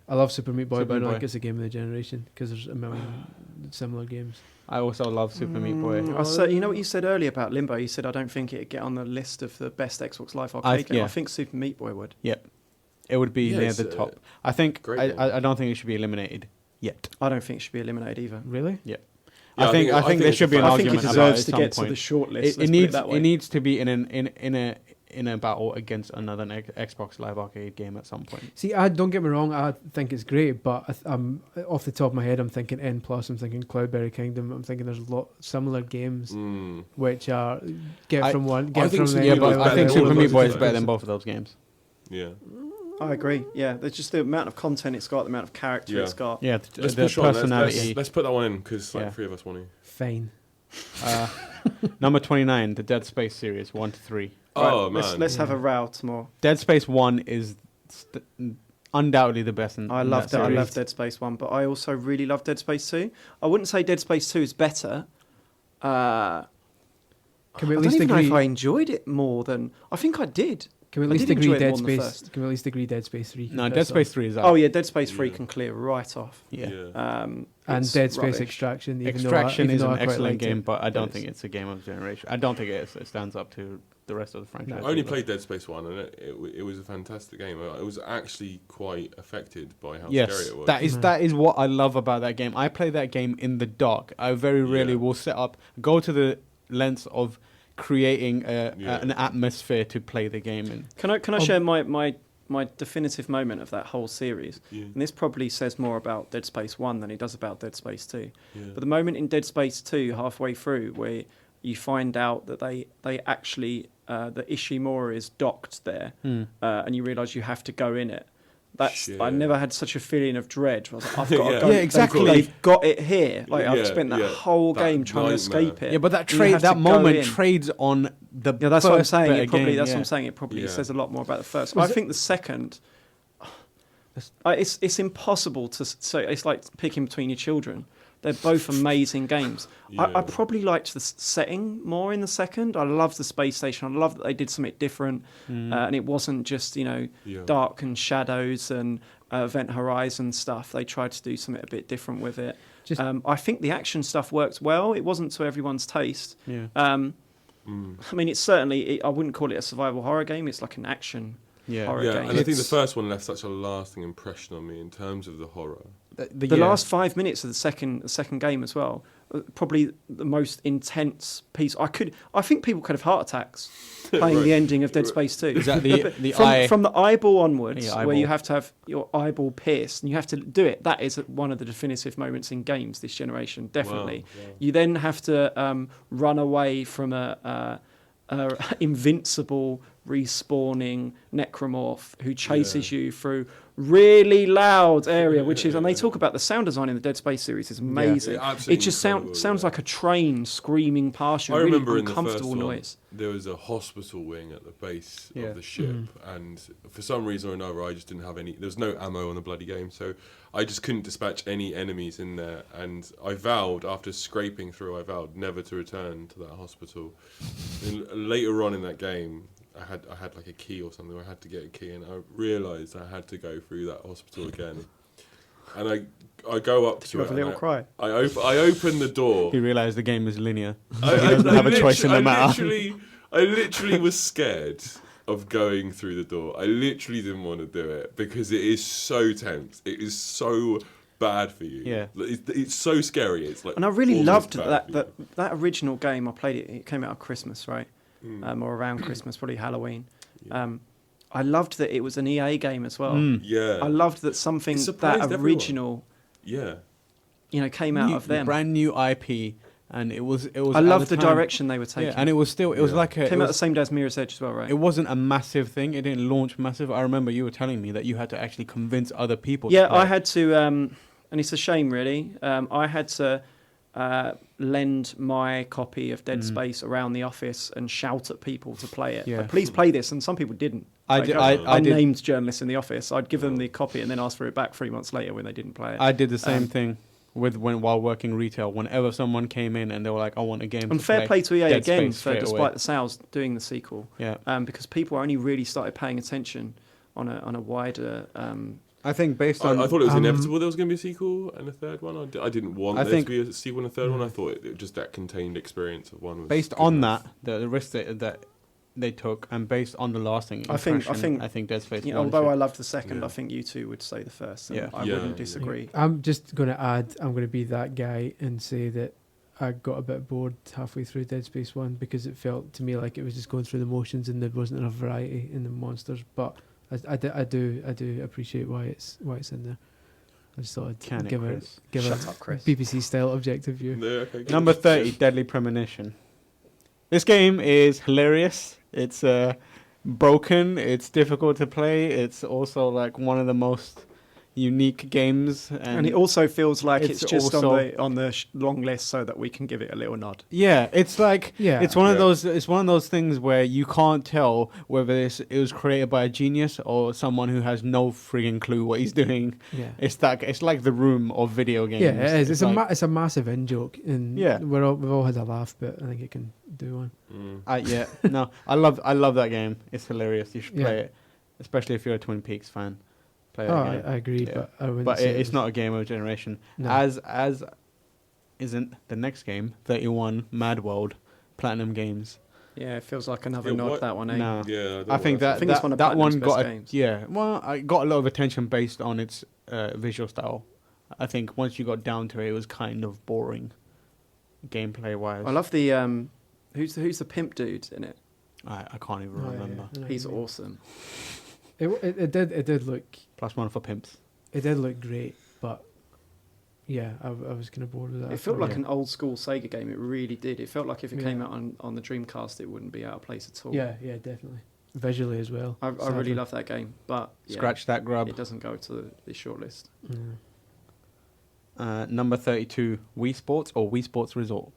I love Super Meat Boy, Super but I Meat don't Boy. think it's a game of the generation because there's a million similar games. I also love Super Meat Boy. You know what you said earlier about Limbo? You said I don't think it'd get on the list of the best Xbox Live arcade game. yeah. I think Super Meat Boy would. It would be Yeah, near it's the top. I think great game. I don't think it should be eliminated yet. I don't think it should be eliminated either. Really? Yeah, I think there it's should be an I think it argument about it deserves at to some get to point. the short list. It let's needs put it that way. it needs to be in a battle against another Xbox Live Arcade game at some point. See, don't get me wrong. I think it's great, but I'm off the top of my head. I'm thinking N+. I'm thinking Cloudberry Kingdom. I'm thinking there's a lot similar games which are from one. Get think from Super the Yeah, Meat Boy but is I better think than all Super of Meat those Boy is games. better than both of those games. Yeah. I agree. Yeah, there's just the amount of content it's got, the amount of character Yeah. it's got. Yeah, Let's the push on. personality. Let's put that one in because Yeah. 3 of us want to. Fine. Number 29, the Dead Space series, 1 to 3. Oh Right, man. let's have a row tomorrow. Dead Space 1 is undoubtedly the best. I love that. I series. love Dead Space 1, but I also really love Dead Space 2. I wouldn't say Dead Space 2 is better. Can we I at don't least even know if agree? I enjoyed it more than... I think I did. Can we at I least did agree enjoy it Dead more than the Space? first. Can we at least agree Dead Space 3? No, Dead Space 3 is out. Oh, yeah, Dead Space 3 Yeah. can clear right off. Yeah. And It's Dead Space rubbish. Extraction. Even Extraction though is I an quite excellent liked game, it. but I don't It think is. it's a game of generation. I don't think it stands up to the rest of the franchise. I only played Dead Space 1 and it was a fantastic game. It was actually quite affected by how scary Yes, it was. that is what I love about that game. I play that game in the dark. I very rarely Yeah. will go to the lengths of creating an atmosphere to play the game in. Can I share my definitive moment of that whole series? Yeah. And this probably says more about Dead Space 1 than it does about Dead Space 2. Yeah. But the moment in Dead Space 2, halfway through, where you find out that they actually, that Ishimura is docked there, and you realise you have to go in it. I never had such a feeling of dread. I was like, I've got to Yeah. go. Yeah, exactly. They've got it here. Like I've Yeah, spent that yeah. whole That game trying to nightmare. escape it. Yeah, but that You have to go moment in. trades on the Yeah, that's what I'm first saying. better It probably game, that's yeah. what I'm saying. It probably Yeah. says a lot more about the first. Was I think the second. It's impossible to. So it's like picking between your children. They're both amazing games. I Yeah. probably liked the setting more in the second. I love the space station. I love that they did something different, and it wasn't just Yeah. dark and shadows and Event Horizon stuff. They tried to do something a bit different with it. I think the action stuff worked well. It wasn't to everyone's taste. Yeah. I mean, it's certainly. I wouldn't call it a survival horror game. It's like an action horror Yeah, game. and I think the first one left such a lasting impression on me in terms of the horror. The last 5 minutes of the second game as well, probably the most intense piece. I think people could have heart attacks playing Right. the ending of Dead Space 2. Is that the from, eye? from the eyeball onwards, Yeah, where eyeball. you have to have your eyeball pierced, and you have to do it. That is one of the definitive moments in games this generation, definitely. Wow. You then have to run away from a invincible respawning necromorph who chases you through really loud area, which is, and they talk about the sound design in the Dead Space series is amazing. Yeah, absolutely It just incredible, sounds yeah. like a train screaming past you. I a really remember in the first uncomfortable one, noise. there was a hospital wing at the base Yeah. of the ship, and for some reason or another, I just didn't have any. There was no ammo on the bloody game, so I just couldn't dispatch any enemies in there. And I vowed, after scraping through, never to return to that hospital. And later on in that game, I had like a key or something. I had to get a key, and I realised I had to go through that hospital again. and I go up Did to you it. have a little cry? I open the door. He realised the game is linear. I He doesn't have a choice in the matter. I literally was scared of going through the door. I literally didn't want to do it because it is so tense. It is so bad for you. Yeah. It's so scary. It's like, And I really almost loved bad for you. that original game. I played it. It came out at Christmas, right? Or around Christmas, probably Halloween. Yeah. I loved that it was an EA game as well. Yeah. I loved that something It surprised that original, Yeah. came out of them. Brand new IP, and it was. I loved the direction they were taking. Yeah, and it was still. It was like a. Came out the same day as Mirror's Edge as well, right? It wasn't a massive thing. It didn't launch massive. I remember you were telling me that you had to actually convince other people. Yeah, to play I it. had to, and it's a shame, really. I had to lend my copy of Dead Space around the office and shout at people to play it. Yeah. Like, please play this, and some people didn't. I Like, did- I did- named journalists in the office. I'd give them the copy and then ask for it back 3 months later when they didn't play it. I did the same thing while working retail. Whenever someone came in and they were like, "I want a game," And to fair play to EA Dead again Space for, straight despite away. the sales, doing the sequel. Yeah. Because people only really started paying attention on a wider. I think based on. I thought it was inevitable there was going to be a sequel and a third one. I didn't want I there think- to be a sequel and a third one. I thought just that contained experience of one was based good on enough. that, the risk that they took, and based on the lasting I think- impression, I think Dead Space. You know, 1 although I should- loved the second, Yeah. I think you two would say the first. And Yeah. I Yeah, wouldn't yeah. disagree. I'm just going to add, I'm going to be that guy and say that I got a bit bored halfway through Dead Space 1 because it felt to me like it was just going through the motions and there wasn't enough variety in the monsters. But I do appreciate why it's in there. I just thought I'd Can it, give Chris? a Shut up, Chris. BBC style objective view. No, okay, good. Number 30, Deadly Premonition. This game is hilarious. It's broken. It's difficult to play. It's also like one of the most unique games, And it also feels like it's it's just also- on the long list so that we can give it a little nod. yeah, it's like Yeah. it's one of Yeah. those. It's one of those things where you can't tell whether it was created by a genius or someone who has no frigging clue what he's doing. Yeah. It's like the Room of video games. Yeah, it is. It's like, a massive in joke, and Yeah. we've all had a laugh, but I think it can do one. Mm. no, I love that game. It's hilarious. You should play Yeah. it, especially if you're a Twin Peaks fan. Play Oh, that game. I agree, Yeah. but I wouldn't. But say it's was- not a game of generation. No. As isn't the next game, 31 Mad World, Platinum Games. Yeah, it feels like another Yeah, nod, what- that one, eh? Nah. Yeah, don't I think know that I think it's one of that one Platinum's got best games. yeah. Well, I got a lot of attention based on its visual style. I think once you got down to it, it was kind of boring, gameplay wise. I love the who's the pimp dude in it. I can't even Oh, yeah, remember. yeah. He's awesome. It did look +1 for pimps. it did look great, but yeah, I was kind of bored with that. It felt after a like while. an old school Sega game. It really did. It felt like if it came Yeah. out on the Dreamcast, it wouldn't be out of place at all. Yeah, definitely. Visually as well. I really sadly. love that game, but yeah, Scratch that grub. it doesn't go to the shortlist. Yeah. Number 32, Wii Sports or Wii Sports Resort.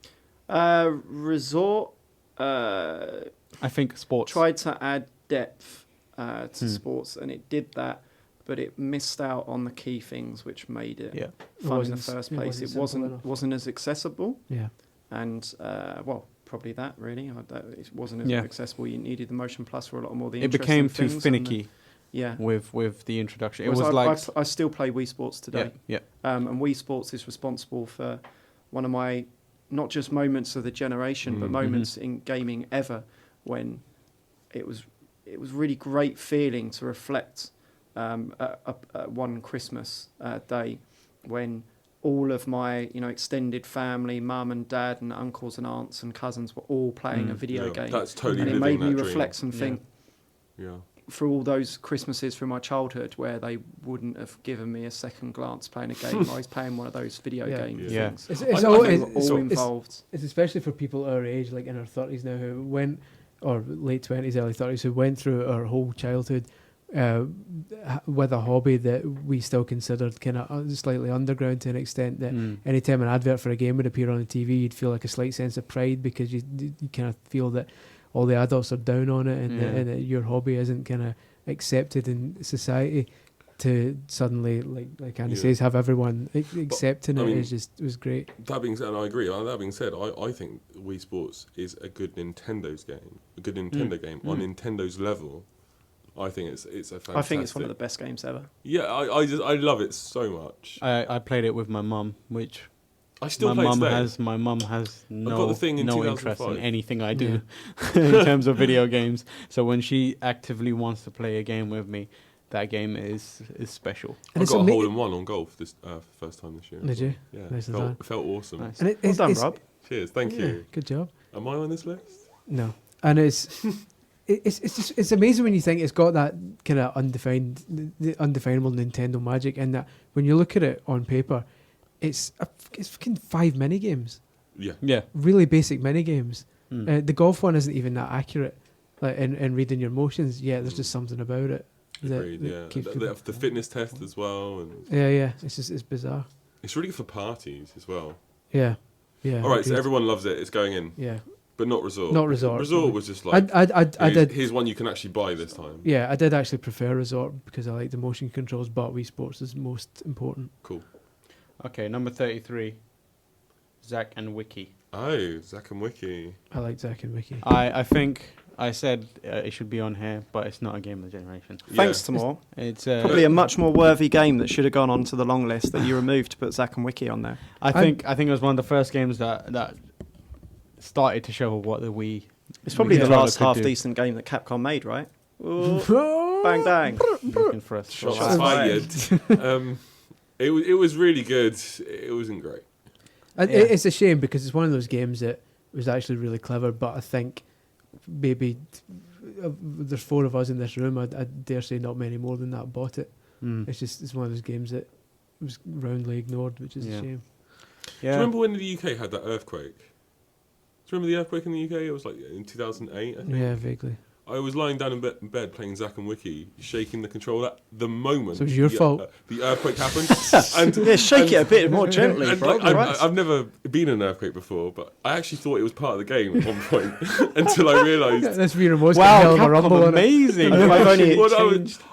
Resort I think sports. tried to add depth to Hmm. sports, and it did that, but it missed out on the key things which made it Yeah. fun in the wasn't s- first it place. wasn't It simple enough. wasn't as accessible, Yeah. and well, probably that really. It wasn't as Yeah. accessible. You needed the Motion Plus for a lot more of the It interesting became too things and finicky yeah. with the introduction. It Whereas was like I still play Wii Sports today. yeah. And Wii Sports is responsible for one of my not just moments of the generation, but Mm. moments in gaming ever, when it was really great feeling to reflect at one Christmas day when all of my extended family, mum and dad and uncles and aunts and cousins were all playing a video game, That's totally and it living made me that reflect dream. and think Yeah. through all those Christmases through my childhood where they wouldn't have given me a second glance playing a game. I was playing one of those video Yeah. game Yeah. things. It's I all, think They were it's, all it's, involved. it's especially for people our age, like in our 30s now, who went, or late 20s, early 30s, who went through our whole childhood with a hobby that we still considered kind of slightly underground to an extent that anytime an advert for a game would appear on the TV, you'd feel like a slight sense of pride because you kind of feel that all the adults are down on it and, and that your hobby isn't kind of accepted in society. To suddenly, like Andy says, have everyone accepting it it was great. That being said, and I agree. That being said, I think Wii Sports is a good Nintendo's game, a good Nintendo game on Nintendo's level. I think it's a fantastic. I think it's one of the best games ever. Yeah, I love it so much. I played it with my mum, which I still play today. My mum has got the thing in no interest 2005. in anything I do in terms of video games. So when she actively wants to play a game with me, that game is special. I got a hole in one on golf this first time this year. Did you? Yeah, Nice it felt awesome. Nice. And Well done, Rob. Cheers, thank you. Good job. Am I on this list? No, and it's amazing when you think it's got that kind of the undefinable Nintendo magic, and that when you look at it on paper, it's fucking 5 mini games, Yeah. really basic mini games. Mm. The golf one isn't even that accurate, like in reading your motions. Yeah, there's just something about it. Agreed, yeah. They have the fitness test as well, and yeah. It's bizarre. it's really good for parties as well. Yeah. All right, so everyone loves it. It's going in. Yeah. But not Resort. Not Resort. Resort was just like, I did. here's one you can actually buy this time. Yeah, I did actually prefer Resort because I like the motion controls, but Wii Sports is most important. Cool. Okay, number 33, Zack and Wiki. Oh, Zack and Wiki. I like Zack and Wiki. I think I said it should be on here, but it's not a game of the generation. Thanks, Tamoor. It's Probably a much more worthy game that should have gone onto the long list that you removed to put Zack and Wiki on there. I think it was one of the first games that started to show what the Wii. It's probably the controller last could half do. decent game that Capcom made, right? Ooh, bang bang. Looking for us. Shots Right. fired. It was really good. It wasn't great. It's a shame because it's one of those games that was actually really clever, but I think maybe there's 4 of us in this room. I dare say not many more than that bought it. Mm. It's one of those games that was roundly ignored, which is a shame. Do you remember when the UK had that earthquake? Do you remember the earthquake in the UK? It was like in 2008, I think. Yeah, vaguely. I was lying down in bed playing Zack and Wiki, shaking the controller at the moment. So it was your fault. The earthquake happened. Shake it a bit more gently, and bro. like, I've never been in an earthquake before, but I actually thought it was part of the game at one point until I realised. This Wii remote's got a hell of a rumble on it. amazing. I've only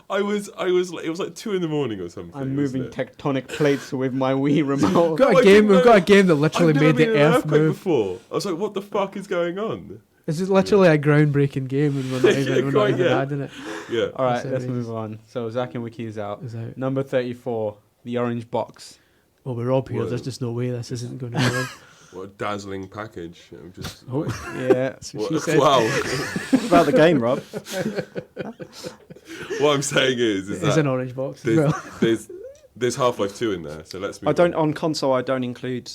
I was like, it was like 2 a.m. or something. I'm moving wasn't it? tectonic plates with my Wii remote. We've got a game that literally I've never made been the in an earth earthquake move. before. I was like, what the fuck is going on? This is literally a groundbreaking game, and we're not even adding it. Yeah. All right, That's let's outrageous. move on. So Zack and Wiki is out. It's out. Number 34, the orange box. Well, we're all here. Whoa. There's just no way this isn't going to go in. What a dazzling package. I'm just. Oh. like, Yeah. That's what she said. wow. What about the game, Rob? What I'm saying is It's that an orange box as well. there's Half-Life 2 in there, so let's move I don't on. on console. I don't include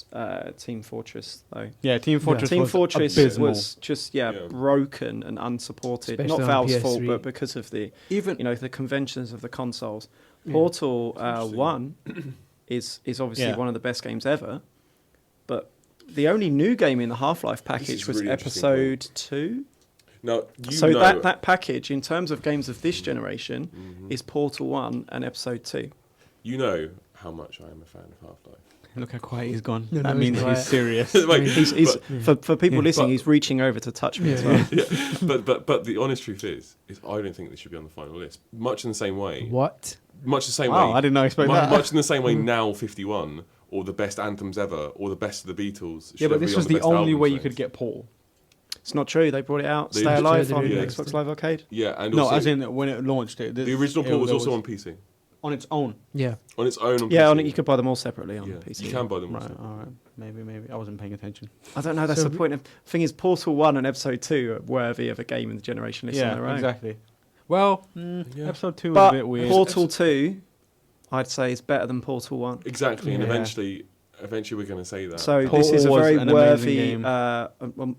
Team Fortress though. Yeah, Team Fortress Team was Fortress abysmal. was just Yeah. broken and unsupported. Especially Not on Valve's PS3. fault, but because of the Even the conventions of the consoles. Yeah. Portal Interesting. 1 is obviously Yeah. one of the best games ever, but the only new game in the Half-Life package is was really interesting Episode 2. Now, you So know, that package, in terms of games of this generation, is Portal 1 and Episode 2. you know how much I am a fan of Half-Life. look how quiet he's gone. No, that no, means he's he's quiet. serious. Like, He's for people Yeah. listening, But- he's reaching over to touch me as Yeah. well. yeah, but the honest truth is I don't think this should be on the final list. Much in the same way. What? Much the same Wow, way. I did not expect that. Much in the same way. Now 51 or the best anthems ever or the best of the Beatles. Yeah, should but ever this be was on the best only albums way you list. could get Paul. It's not true. They brought it out. They Stay just- Alive Yeah, on they did. Xbox Live Arcade. Yeah, and No, also as in when it launched it. the original port was also on PC. on its own. Yeah. On its own. On Yeah, PC. you could buy them all separately on Yeah, PC. you can buy them. Right, also. all right. Maybe. I wasn't paying attention. I don't know. That's So the point. Thing is, Portal 1 and Episode 2 are worthy of a game in the generation list on their Yeah, own. exactly. Well, Yeah. episode 2 was But a bit weird. Portal 2, I'd say, is better than Portal 1. Exactly, and Yeah. eventually we're going to say that. So Portal this is a was very an amazing worthy, game.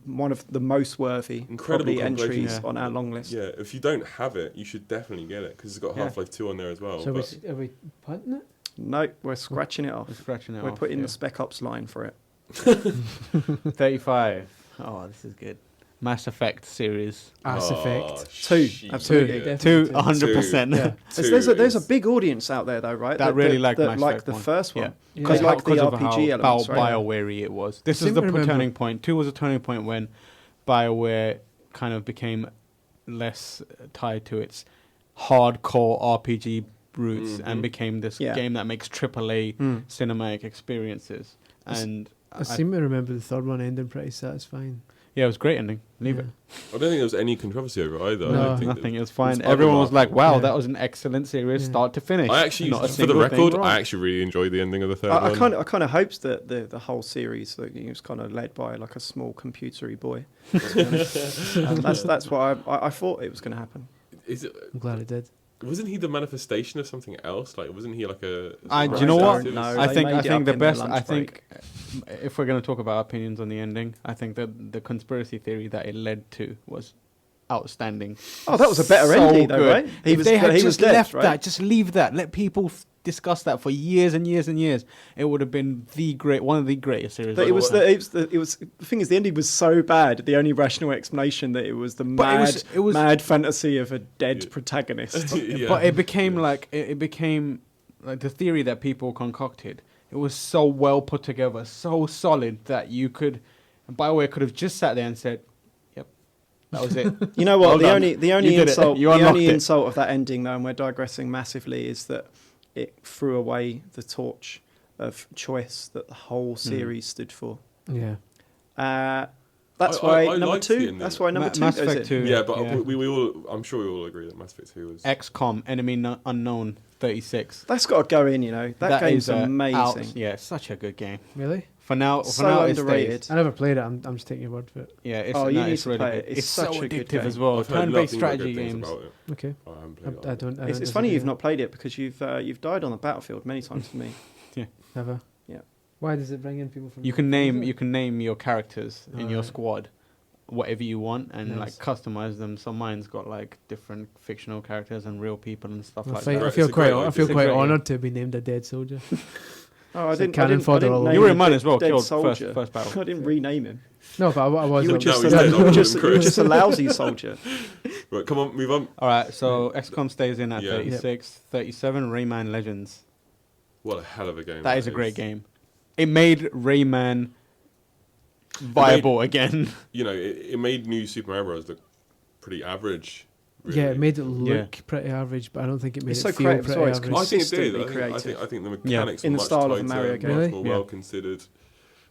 one of the most worthy Incredible probably compilation. entries Yeah. on our long list. yeah, if you don't have it, you should definitely get it because it's got Yeah. Half-Life 2 on there as well. So but are we punting it? No, we're scratching it off. We're scratching it We're off, putting yeah. the Spec Ops line for it. 35. Oh, this is good. Mass Effect series. Ass Oh, Effect. Two, shit. absolutely. Yeah. Two, Definitely 100%. Yeah. There's a big audience out there though, right? That really liked Mass like Effect the 1. first one. Yeah. Because Yeah. like the Because of RPG how elements, right? BioWare it was. This I is the seem to remember- turning point. 2 was a turning point when BioWare kind of became less tied to its hardcore RPG roots and became this Yeah. game that makes AAA Mm. cinematic experiences. And I seem to remember the third one ending pretty satisfying. Yeah, it was a great ending. Leave Yeah. it. I don't think there was any controversy over it either. No. I don't think Nothing. that- It was fine. it's Everyone was like, unremarkable. "Wow, Yeah. that was an excellent series, Yeah. start to finish." I actually, Not a for the single thing record, wrong. I actually really enjoyed the ending of the third I one. kind of hoped that the whole series like, it was kind of led by like a small computery boy. To be honest. That's what I thought it was going to happen. Is it? I'm glad it did. Wasn't he the manifestation of something else? Like, wasn't he like a? Do you know what? No, I they think made it up the in their best. lunch I break. think if we're going to talk about opinions on the ending, I think that the conspiracy theory that it led to was outstanding. Oh, that was a better So ending, though, good. right? If they had he just was dead, left right? that, just leave that, let people discuss that for years and years and years, it would have been one of the greatest series. But of it all was time. the thing is the ending was so bad. The only rational explanation that it was the it was mad fantasy of a dead Yeah. protagonist. Yeah. But it became like it became like the theory that people concocted. It was so well put together, so solid that you could, Bioware could have just sat there and said, "Yep, that was it." You know what? Well the done. only You did it. insult You the unlocked only it. insult of that ending, though, and we're digressing massively, is that it threw away the torch of choice that the whole series stood for. Yeah. That's I why number liked the two. ending. That's why number two Mass goes Effect in. 2. Yeah, but Yeah. we all, I'm sure we all agree that Mass Effect 2 was. XCOM, Unknown 36. That's got to go in. You know that game's is, amazing. yeah, such a good game. Really? For now, So it underrated. stays. I never played it. I'm just taking your word for it. Yeah, it's, Oh, you need it's to really play good. it. It's so such a good addictive as game. well. I've heard Turn-based nothing but strategy good things games. about it. Okay. I haven't played it. I don't It's disagree funny you've with not played it because you've died on the battlefield many times for me. that. Never. Yeah. Why does it bring in people from? You can name your characters in your Alright. squad, whatever you want, and Nice. like customize them. So mine's got like different fictional characters and real people and stuff I like feel, that. Right, I feel it's a great quite. I idea. feel It's a quite great idea. honoured to be named a dead soldier. Oh, I So didn't. cannon I didn't, I fodder didn't all name over. You were him in mine as well. Dead Killed soldier. first battle. I didn't rename him. No, but I was. You were No, just, he's a, dead. you were I'm just, you were Chris. just a lousy soldier. Right, come on, move on. All right, so XCOM stays in at Yeah. 36, 37. Rayman Legends. What a hell of a game. That is a great game. It made Rayman viable again. You know, it made new Super Mario Bros. Look pretty average. Really. Yeah, it made it look Yeah. pretty average, but I don't think it made It's it so feel creative as pretty well, it's average. I think it did. consistently I creative. think the Yeah. mechanics In were the much style of tighter, a Mario much game. Really? more Yeah. well considered.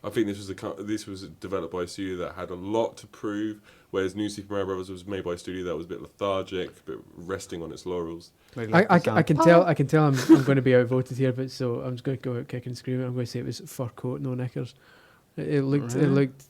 I think this was developed by a studio that had a lot to prove, whereas New Super Mario Bros. Was made by a studio that was a bit lethargic, a bit resting on its laurels. I can tell I'm going to be outvoted here, but so I'm just going to go out kicking and screaming. I'm going to say it was fur coat, no knickers. It looked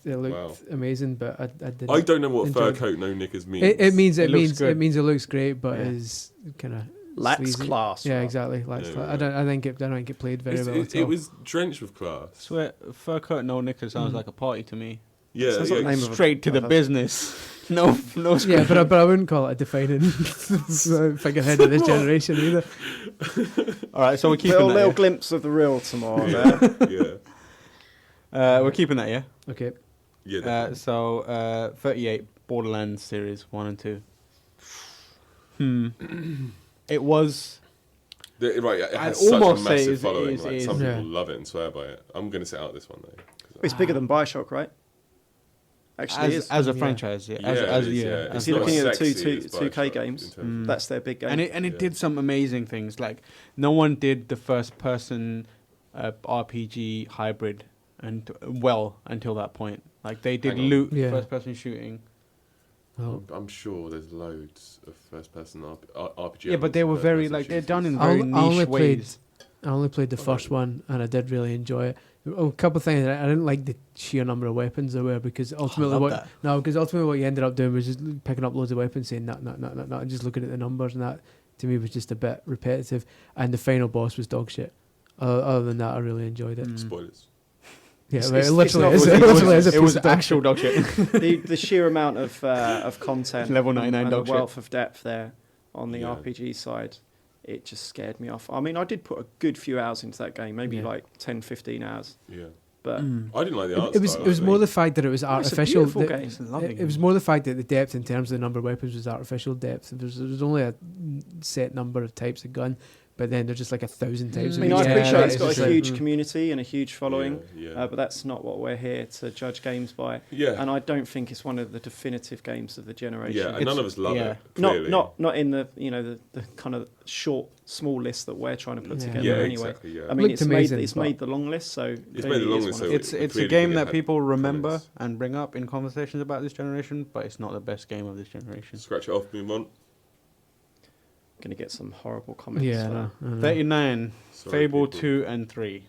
Really? Wow. amazing, but I didn't. I don't know what enjoy fur it. coat, no knickers means. It means It looks good. it means it looks great, but Yeah. is kind of Lacks class. Yeah, right? exactly. Lacks Yeah, class. yeah. I don't think it played very well at all. It was drenched with class. Swear, fur coat, no knickers sounds like a party to me. Yeah, Sounds like the name of a- Straight to the of a- business. No. Yeah, but I wouldn't call it a defining figurehead of this generation either. All right, so we're keeping Little that. glimpse of the real Tamoor there. yeah, We're keeping that, yeah. Okay. yeah. definitely. So 38 Borderlands series 1 and 2. It was. Right, it I'd has such a almost say massive is- following. is- Like, is- some Yeah. people love it and swear by it. I'm going to sit out this one though. 'cause It's bigger than Bioshock, right? Actually, it is. As a Yeah. franchise, yeah. Yeah, as, it as, is, yeah. yeah. as It's If you're not looking as at the sexy as 2K Bioshock games, in terms of- that's their big game. and it did some amazing things. Like no one did the first person RPG hybrid until that point. Like they did Hang on. loot Yeah. first person shooting. Well, I'm sure there's loads of first-person RPG. Yeah, but they were very like they're done in I very only- I only niche played- ways. I only played the first one, and I did really enjoy it. A couple of things I didn't like the sheer number of weapons there were, because ultimately what you ended up doing was just picking up loads of weapons, saying no, and just looking at the numbers, and that to me was just a bit repetitive. And the final boss was dog shit. Other than that, I really enjoyed it. Spoilers. Yeah, It's- well, it's- it literally it's is. not- It literally is a It was piece of dog actual dog shit. the sheer amount of content, Level and 99 the dog shit. wealth of depth there on the Yeah. RPG side, it just scared me off. I mean, I did put a good few hours into that game, maybe Yeah. like 10, 15 hours, Yeah, but I didn't like the art It was style, it was I more think. the fact that it was Oh, it's a artificial. beautiful that- game. It's a lovely It was game. more the fact that the depth in terms of the number of weapons was artificial depth. There was only a set number of types of gun, but then they're just like 1,000 times. I mean, I appreciate it's got a huge community and a huge following, but that's not what we're here to judge games by. Yeah. And I don't think it's one of the definitive games of the generation. Yeah, and none of us love it. Clearly. Not in the the kind of short, small list that we're trying to put together anyway. Exactly, I mean, it's made the long list, so it's made the long list. So it's a game that people remember and bring up in conversations about this generation, but it's not the best game of this generation. Scratch it off, move on. Going to get some horrible comments. Yeah, 39. Fable people. 2 and 3.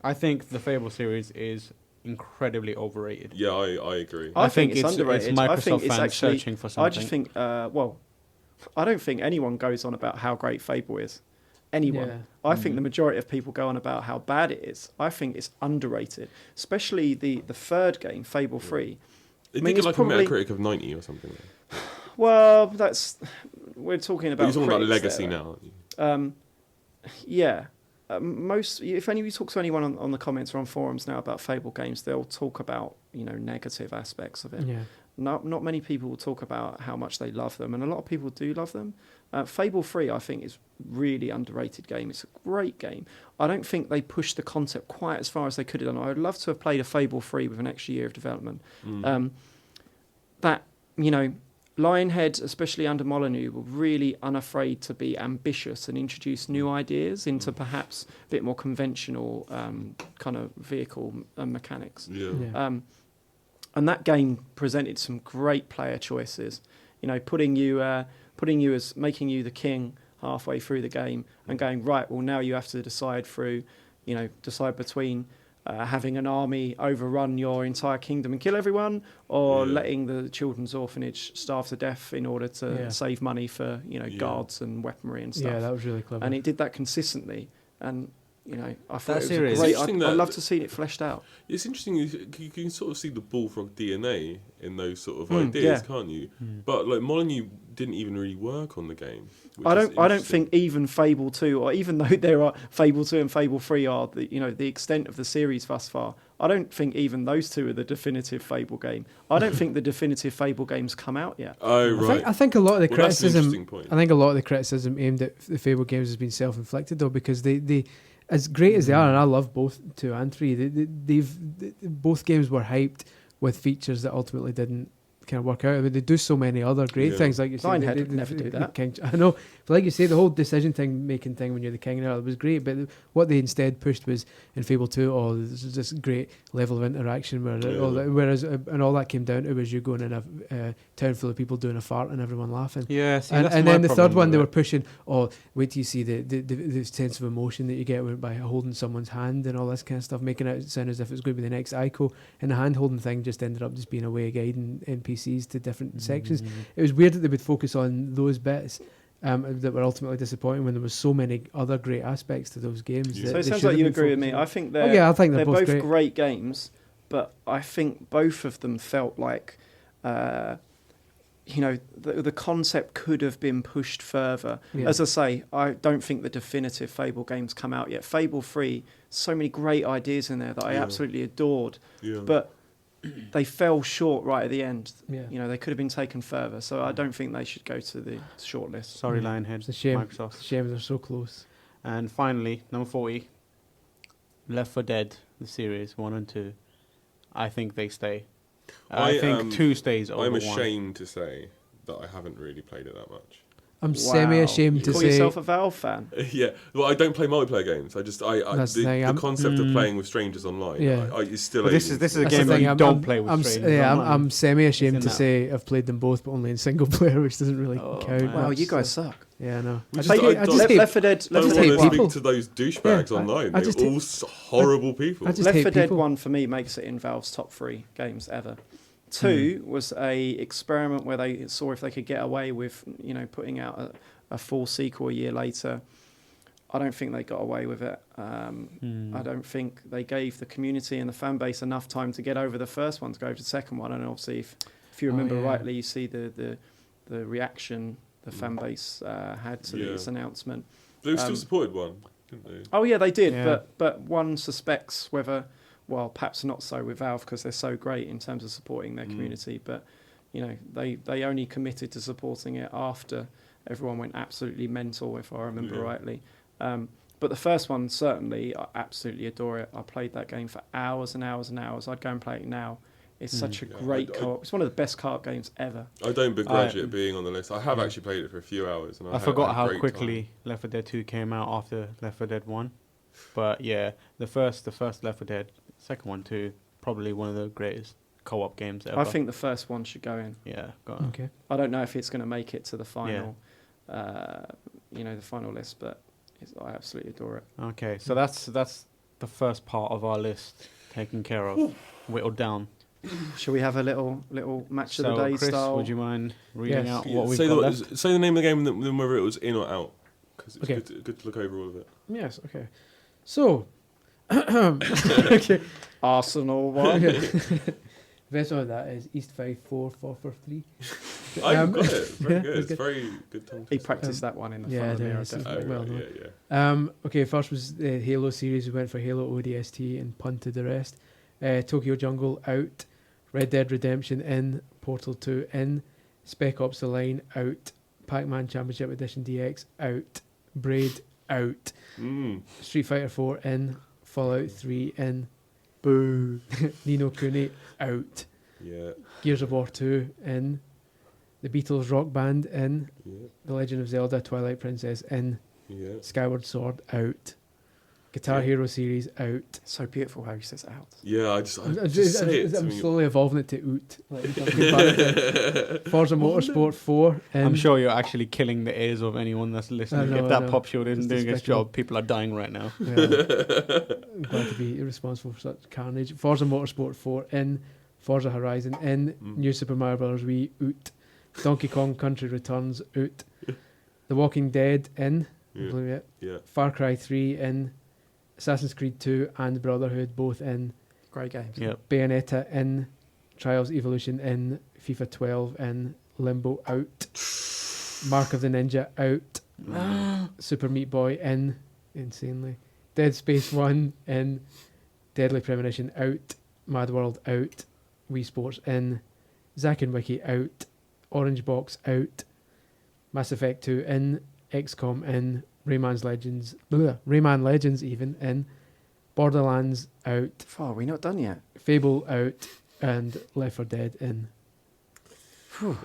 I think the Fable series is incredibly overrated. Yeah, I agree. I think it's underrated. It's Microsoft I think it's fans actually, searching for something. I just think, I don't think anyone goes on about how great Fable is. Anyone. Yeah. I think the majority of people go on about how bad it is. I think it's underrated, especially the third game, Fable 3. It did get like a Metacritic of 90 or something. Well, we're talking about. But you're talking about legacy now, aren't you? Yeah. If you talk to anyone on the comments or on forums now about Fable games, they'll talk about negative aspects of it. Yeah. Not many people will talk about how much they love them, and a lot of people do love them. Fable 3, I think, is really underrated game. It's a great game. I don't think they pushed the concept quite as far as they could have done. I would love to have played a Fable 3 with an extra year of development. Lionhead, especially under Molyneux, were really unafraid to be ambitious and introduce new ideas into perhaps a bit more conventional kind of vehicle mechanics. Yeah. And that game presented some great player choices. Making you the king halfway through the game and going, right, well, now you have to decide between having an army overrun your entire kingdom and kill everyone, or letting the children's orphanage starve to death in order to save money for guards and weaponry and stuff. Yeah, that was really clever. And it did that consistently, and I thought That it was series. great. I'd love to see it fleshed out. It's interesting. You can sort of see the bullfrog DNA in those sort of ideas, can't you? But like Molyneux didn't even really work on the game. I don't think even Fable 2, or even though there are Fable 2 and Fable 3 are the extent of the series thus far, I don't think even those two are the definitive Fable game. I don't think the definitive Fable game's come out yet. Oh right. I think a lot of the criticism. I think a lot of the criticism aimed at the Fable games has been self-inflicted though, because they as great as they are, and I love both 2 and 3, both games were hyped with features that ultimately didn't kind of work out. I mean, they do so many other great things, like you said. Lionhead would never do that. I know, but like you say, the whole making thing when you're the king and all, it was great. But what they instead pushed was in Fable 2, this is this great level of interaction whereas all that came down to was you going in a town full of people doing a fart and everyone laughing. Yeah, see, and then the third one they were pushing, wait till you see the sense of emotion that you get by holding someone's hand and all this kind of stuff, making it sound as if it's going to be the next ICO, and the hand holding thing just ended up just being a way of guiding NPCs to different sections. It was weird that they would focus on those bits that were ultimately disappointing when there was so many other great aspects to those games. So it sounds like you agree with me. I think I think they're both great games, but I think both of them felt like the concept could have been pushed further. Yeah. As I say, I don't think the definitive Fable game's come out yet. Fable 3, so many great ideas in there that I absolutely adored, but they fell short right at the end. Yeah. They could have been taken further, so I don't think they should go to the shortlist. Sorry, Lionhead. It's a shame. Microsoft. It's a shame they're so close. And finally, number 40, Left 4 Dead, the series 1 and 2. I think they stay. I think 2 stays over 1. I'm ashamed to say that I haven't really played it that much. I'm semi-ashamed to say... You call yourself a Valve fan? Yeah. Well, I don't play multiplayer games. The concept of playing with strangers online is still... This is a game that you don't play with strangers online. I'm semi-ashamed to say I've played them both, but only in single player, which doesn't really count. Wow, you guys suck. Yeah, I know. I just hate Left 4 Dead. I don't want to speak to those douchebags online. They're all horrible people. Left 4 Dead 1 for me makes it in Valve's top 3 games ever. 2 was a experiment where they saw if they could get away with, putting out a full sequel a year later. I don't think they got away with it. I don't think they gave the community and the fan base enough time to get over the first one to go over the second one. And obviously, if you remember rightly, you see the reaction the fan base had to this announcement. They still supported one, didn't they? Oh yeah, they did. Yeah. But one suspects whether. Well, perhaps not so with Valve because they're so great in terms of supporting their community. But they only committed to supporting it after everyone went absolutely mental, if I remember rightly. But the first one, certainly, I absolutely adore it. I played that game for hours and hours and hours. I'd go and play it now. It's such a great co-op. It's one of the best co-op games ever. I don't begrudge it being on the list. I have actually played it for a few hours. And I forgot how quickly Left 4 Dead 2 came out after Left 4 Dead 1. But yeah, the first Left 4 Dead, second one too, probably one of the greatest co-op games ever. I think the first one should go in. Yeah, go on. Okay. I don't know if it's going to make it to the final, the final list, but I absolutely adore it. Okay, so that's the first part of our list taken care of, whittled down. Shall we have a little match of the day Chris, style? would you mind reading out what we've say got left? Say the name of the game and then whether it was in or out, because it's Okay. good to look over all of it. Yes. Okay. So. Okay. Arsenal one. Best one of that is East 5-4 4-4-3. I've got it. Very yeah, good. It's good. very good tongue He twister. practiced that one in the front of the mirror. it's Definitely. well known. Yeah. Okay, first was the Halo series. We went for Halo ODST and punted the rest. Tokyo Jungle out. Red Dead Redemption in. Portal 2 in. Spec Ops The Line out. Pac-Man Championship Edition DX out. Braid out. Street Fighter 4 in. Fallout 3 in. Boo. Ni no Kuni out. Yeah. Gears of War 2 in. The Beatles Rock Band in. Yeah. The Legend of Zelda Twilight Princess in. Yeah. Skyward Sword out. Guitar Hero series out. So beautiful how he says out. Yeah, I just say it to I'm me. slowly evolving it to oot. Like, Forza Motorsport 4 in. I'm sure you're actually killing the ears of anyone that's listening. I know, If that I know. pop shield isn't It's doing its despicable. job, people are dying right now. Yeah. I'm glad to be irresponsible for such carnage. Forza Motorsport 4 in. Forza Horizon in. New Super Mario Bros. Wii oot. Donkey Kong Country Returns out. The Walking Dead in. Yeah. Far Cry 3 in. Assassin's Creed 2 and Brotherhood both in. Great games. Yep. Bayonetta in. Trials Evolution in. FIFA 12 in. Limbo out. Mark of the Ninja out. Super Meat Boy in. Insanely. Dead Space 1 in. Deadly Premonition out. Mad World out. Wii Sports in. Zack and Wiki out. Orange Box out. Mass Effect 2 in. XCOM in. Rayman Legends even in. Borderlands out. Oh, are we not done yet? Fable out. And Left 4 Dead in.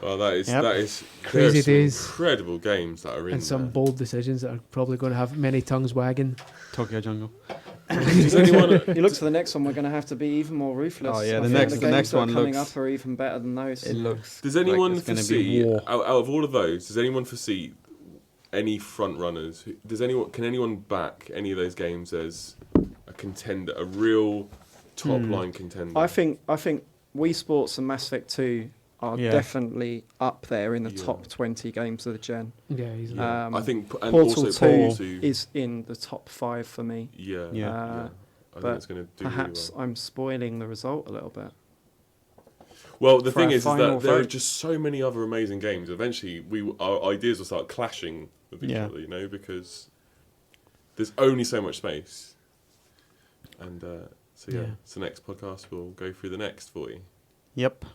Oh, that is Crazy there are some days. incredible games that are in And some there. bold decisions that are probably going to have many tongues wagging. Tokyo Jungle. Does anyone? You look to the next one, we're going to have to be even more ruthless. Oh, yeah, I the think next- the the games next that are one coming looks- up are even better than those. It looks. Does anyone like it's gonna foresee be war. out of all of those? Does anyone foresee any front runners? Can anyone back any of those games as a contender, a real top line contender? I think Wii Sports and Mass Effect 2 are definitely up there in the top 20 games of the gen. Yeah, easily. Yeah. I think, and Portal also 2 Portal 2 is in the top 5 for me. Yeah. I think but it's going to do Perhaps really well. I'm spoiling the result a little bit. Well, the for thing our is that final there are vote. just so many other amazing games. Eventually, our ideas will start clashing with each Yeah. other, because there's only so much space. And so Yeah. so next podcast we'll go through the next for you. Yep.